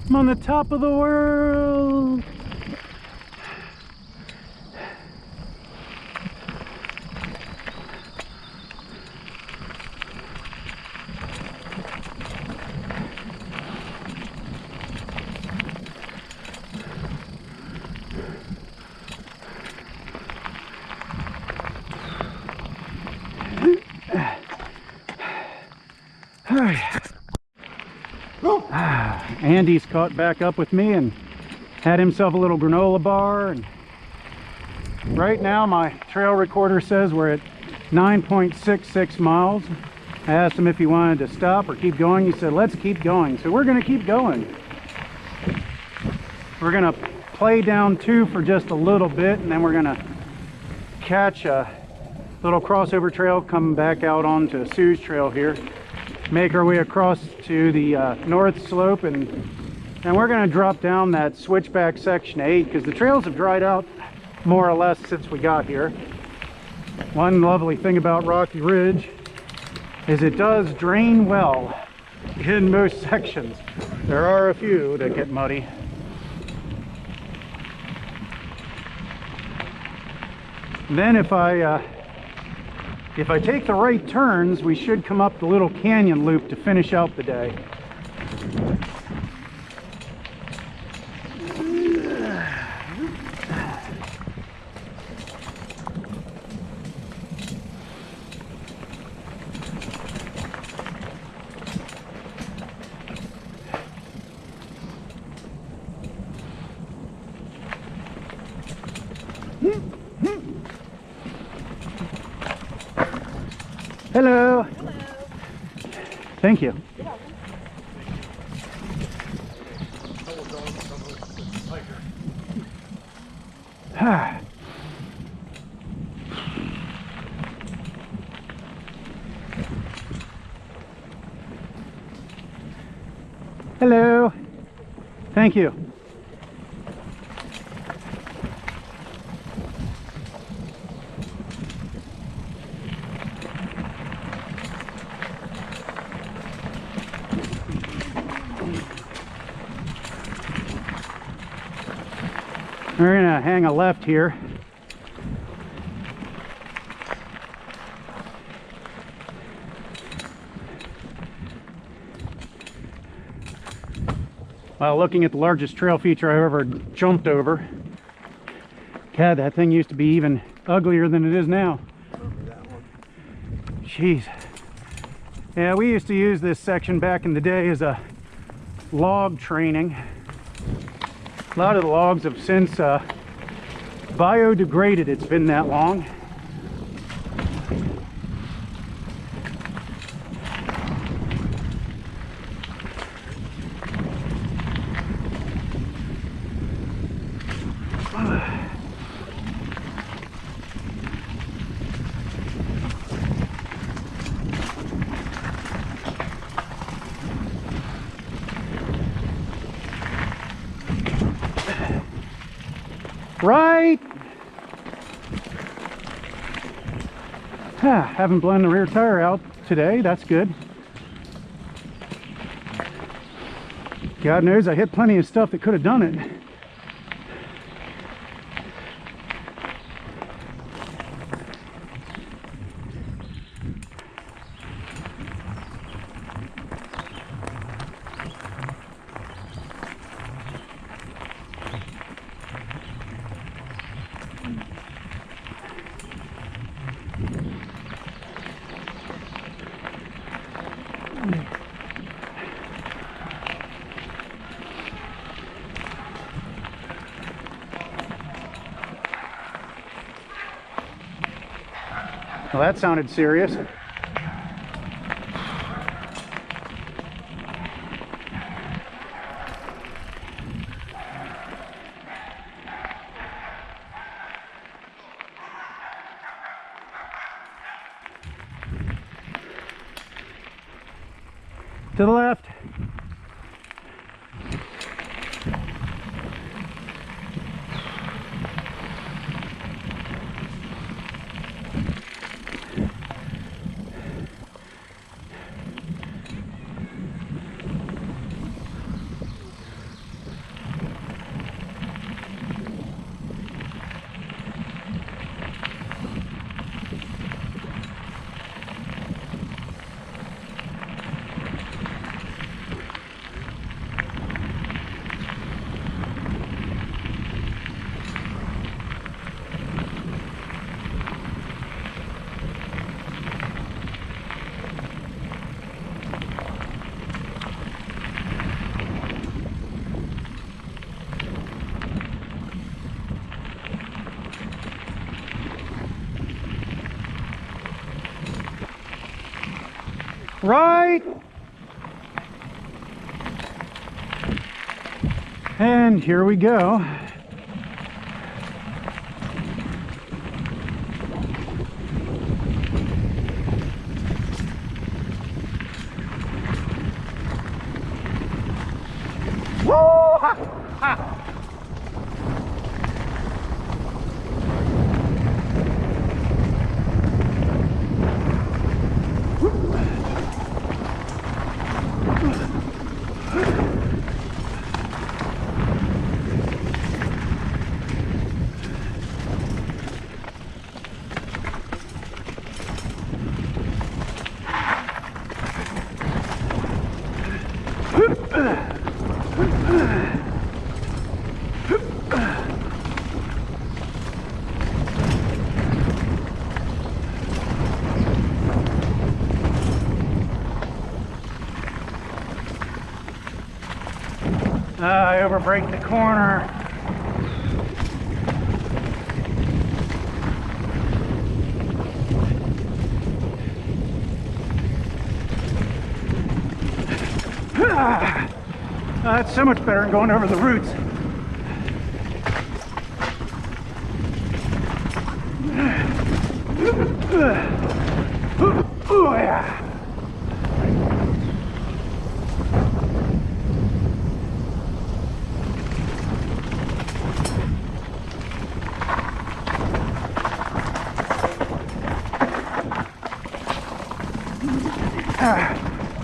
Speaker 1: I'm on the top of the world. All right. Andy's caught back up with me and had himself a little granola bar, and right now my trail recorder says we're at 9.66 miles. I asked him if he wanted to stop or keep going. He said let's keep going, so we're going to keep going. We're going to play down 2 for just a little bit, and then we're going to catch a little crossover trail coming back out onto Sue's trail here, make our way across to the north slope, and we're going to drop down that switchback section 8 because the trails have dried out more or less since we got here. One lovely thing about Rocky Ridge is it does drain well in most sections. There are a few that get muddy. And then if I take the right turns, we should come up the little canyon loop to finish out the day. Hello.
Speaker 4: Hello.
Speaker 1: Thank you.
Speaker 4: You're welcome.
Speaker 1: Hello. Thank you. We're gonna hang a left here. While looking at the largest trail feature I've ever jumped over. God, that thing used to be even uglier than it is now.
Speaker 2: Remember that one?
Speaker 1: Jeez. Yeah, we used to use this section back in the day as a log training. A lot of the logs have since biodegraded. It's been that long. Right. Haven't blown the rear tire out today. That's good. God knows I hit plenty of stuff that could have done it. Well, that sounded serious. To the left. Right. And here we go. Woo! Ha! Ha! I overbrake the corner. That's so much better than going over the roots. Oh yeah.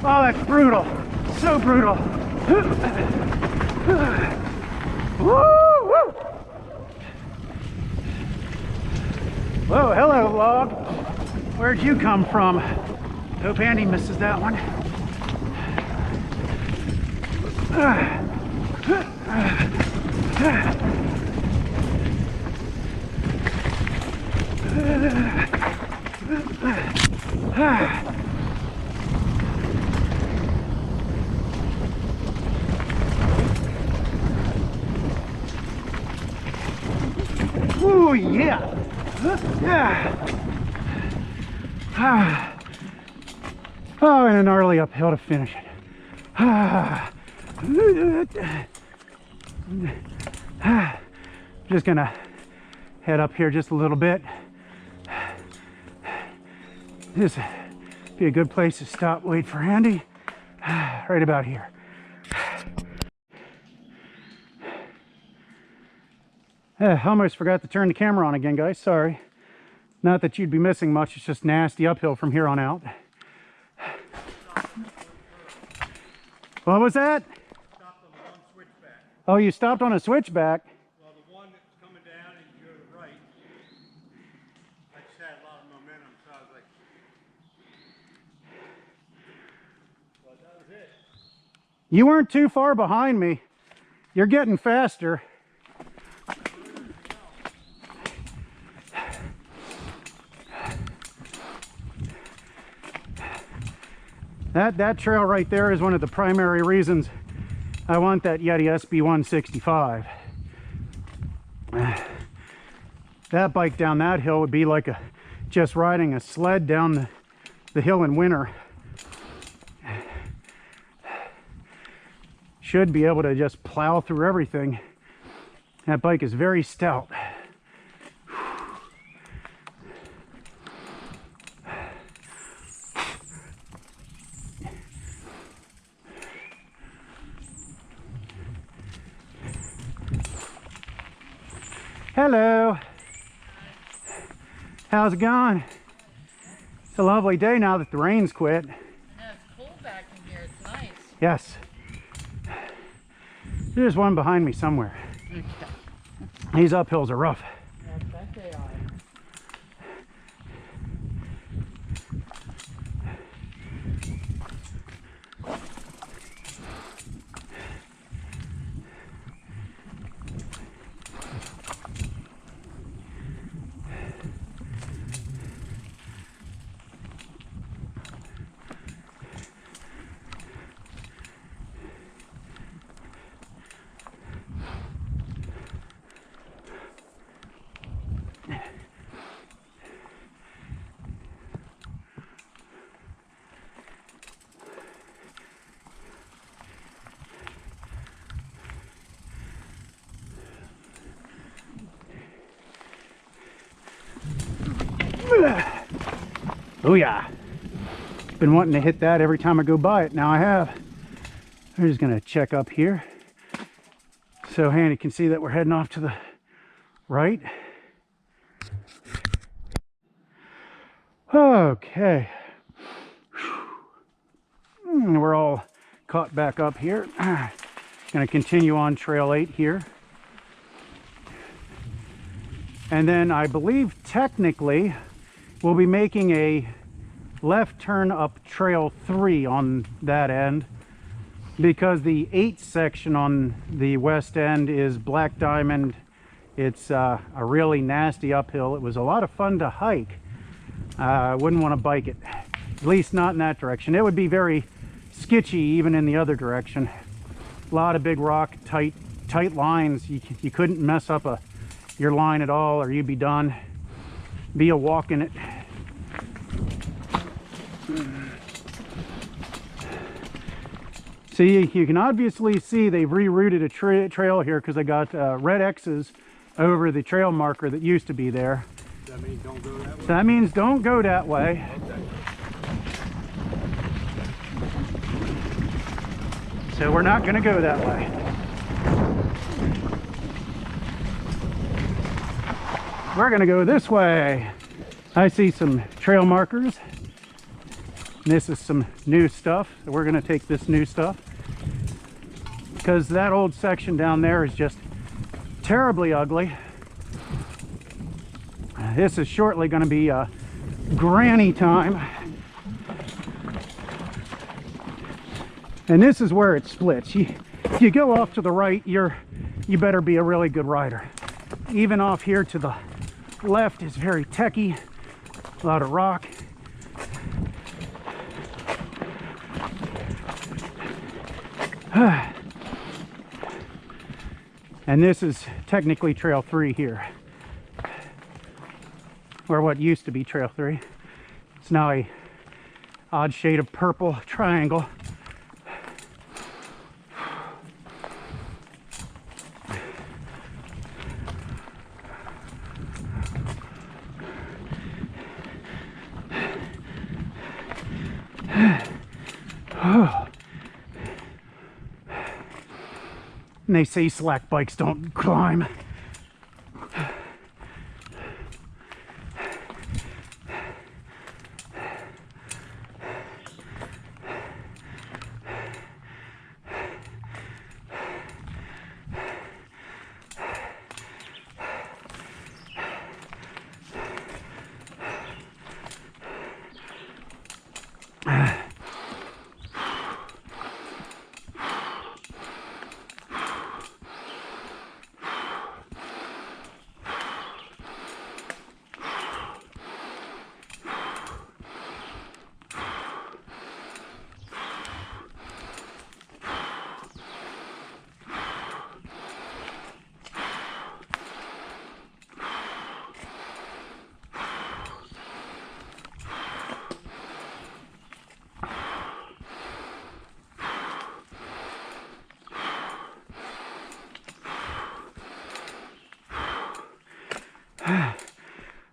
Speaker 1: Oh, that's brutal. So brutal. Woo, woo. Whoa, hello, log. Where'd you come from? Hope Andy misses that one. Oh yeah. Oh, and a gnarly uphill to finish it. Just gonna head up here just a little bit. This would be a good place to stop, wait for Andy. Right about here. Almost forgot to turn the camera on again, guys. Sorry. Not that you'd be missing much. It's just nasty uphill from here on out. What was that?
Speaker 2: Stopped on the one switchback.
Speaker 1: Oh, you stopped on a switchback?
Speaker 2: Well, the one that's coming down and you go to the right. I just had a lot of momentum, so I was like, well, that was it.
Speaker 1: You weren't too far behind me. You're getting faster. That trail right there is one of the primary reasons I want that Yeti SB165. That bike down that hill would be like just riding a sled down the hill in winter. Should be able to just plow through everything. That bike is very stout. Hello. How's it going? It's a lovely day now that the rain's quit.
Speaker 4: Yeah, it's cold back in here. It's nice.
Speaker 1: Yes. There's one behind me somewhere.
Speaker 4: Okay.
Speaker 1: These uphills are rough.
Speaker 4: I bet they are.
Speaker 1: Oh yeah. Been wanting to hit that every time I go by it. Now I have. I'm just gonna check up here so Handy can see that we're heading off to the right. Okay. We're all caught back up here. Gonna continue on trail 8 here. And then I believe technically we'll be making a left turn up trail 3 on that end, because the 8 section on the west end is Black Diamond. It's a really nasty uphill. It was a lot of fun to hike. I wouldn't want to bike it, at least not in that direction. It would be very sketchy even in the other direction. A lot of big rock, tight lines. You couldn't mess up your line at all or you'd be done. Be a walk in it. So you can obviously see they've rerouted a trail here because they got red X's over the trail marker that used to be there.
Speaker 2: Does that mean don't go that way?
Speaker 1: So that means don't go that way.
Speaker 2: Okay.
Speaker 1: So we're not going to go that way. We're going to go this way. I see some trail markers. This is some new stuff. So we're going to take this new stuff because that old section down there is just terribly ugly. This is shortly going to be granny time. And this is where it splits. You go off to the right, you better be a really good rider. Even off here to the left is very techy, a lot of rock. And this is technically Trail 3 here, or what used to be Trail 3. It's now a odd shade of purple triangle. And they say slack bikes don't climb.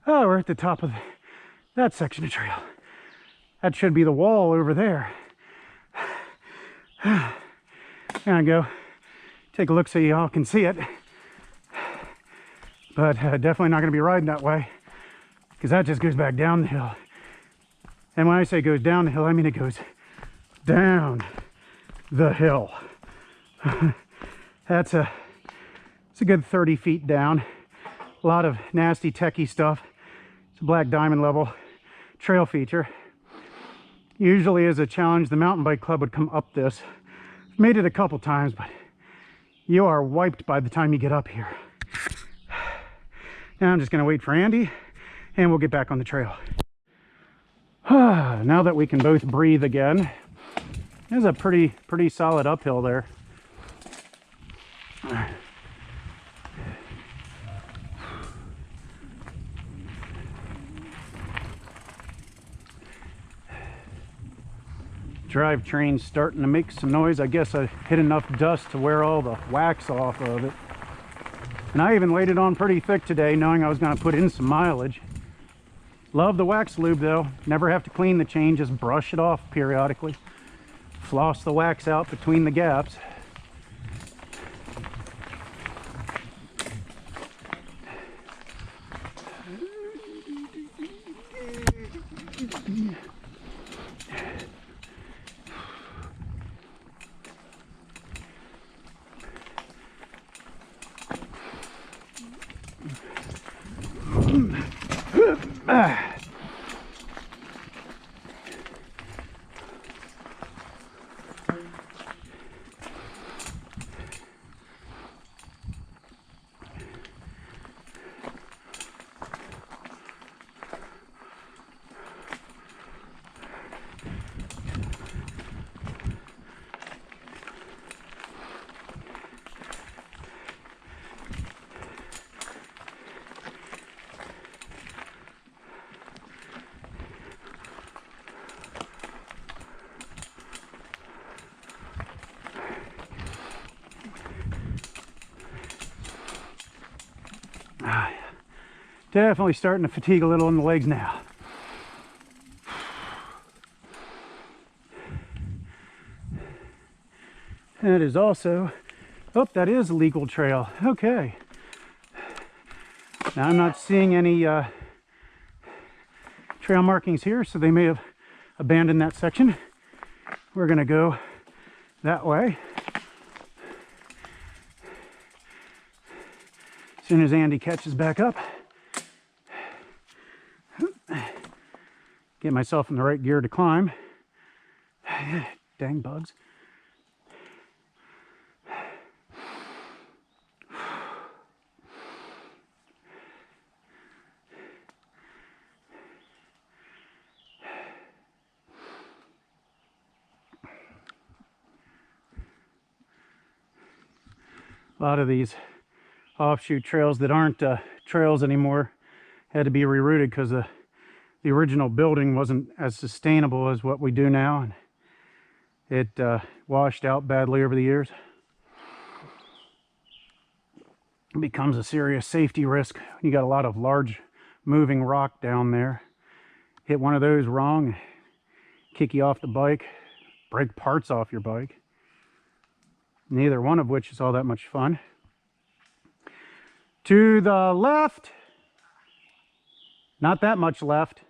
Speaker 1: Oh, we're at the top of that section of trail. That should be the wall over there. There I go. Take a look so y'all can see it. But definitely not going to be riding that way because that just goes back down the hill. And when I say goes down the hill, I mean it goes down the hill. It's a good 30 feet down. A lot of nasty techie stuff. It's a black diamond level trail feature. Usually as a challenge, the mountain bike club would come up this. I've made it a couple times, but you are wiped by the time you get up here. Now I'm just going to wait for Andy and we'll get back on the trail. Now that we can both breathe again, there's a pretty solid uphill there. Drivetrain's starting to make some noise. I guess I hit enough dust to wear all the wax off of it. And I even laid it on pretty thick today, knowing I was going to put in some mileage. Love the wax lube though. Never have to clean the chain, just brush it off periodically. Floss the wax out between the gaps. Definitely starting to fatigue a little in the legs now. That is also, oh, that is a legal trail. Okay. Now I'm not seeing any trail markings here, so they may have abandoned that section. We're gonna go that way. As soon as Andy catches back up. Get myself in the right gear to climb. Dang bugs. A lot of these offshoot trails that aren't trails anymore had to be rerouted because the original building wasn't as sustainable as what we do now, and it washed out badly over the years. It becomes a serious safety risk. You got a lot of large moving rock down there. Hit one of those wrong, kick you off the bike, break parts off your bike. Neither one of which is all that much fun. To the left, not that much left.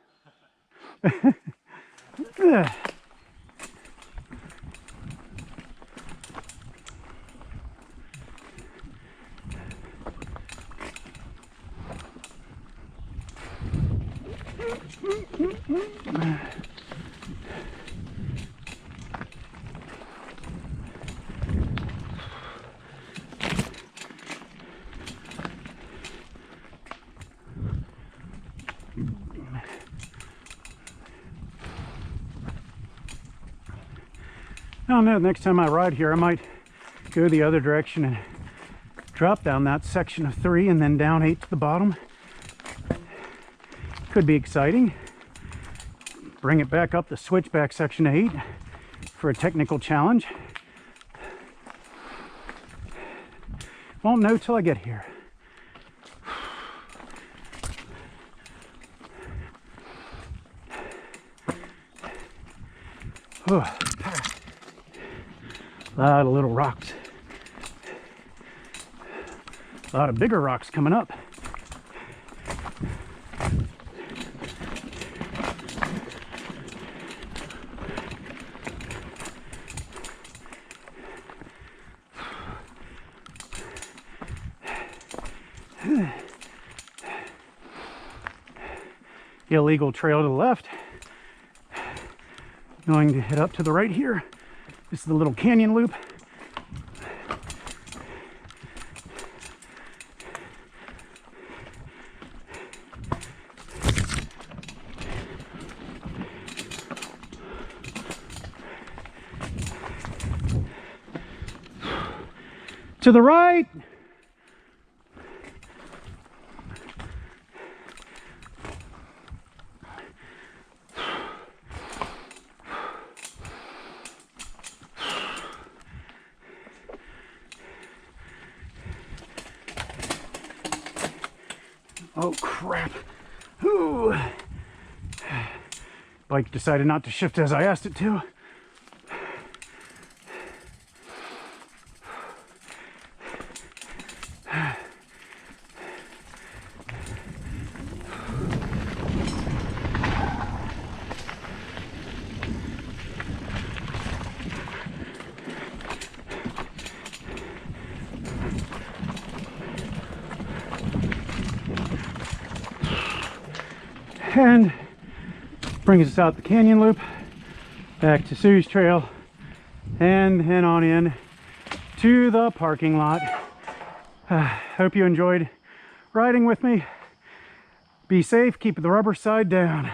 Speaker 1: I don't know, next time I ride here I might go the other direction and drop down that section of 3 and then down 8 to the bottom. Could be exciting. Bring it back up the switchback section of 8 for a technical challenge. Won't know till I get here. Oh. A lot of little rocks. A lot of bigger rocks coming up. Illegal trail to the left. Going to head up to the right here. This is the little canyon loop. To the right. Oh crap. Ooh. Bike decided not to shift as I asked it to. And brings us out the canyon loop, back to Sue's trail, and then on in to the parking lot. Hope you enjoyed riding with me. Be safe, keep the rubber side down.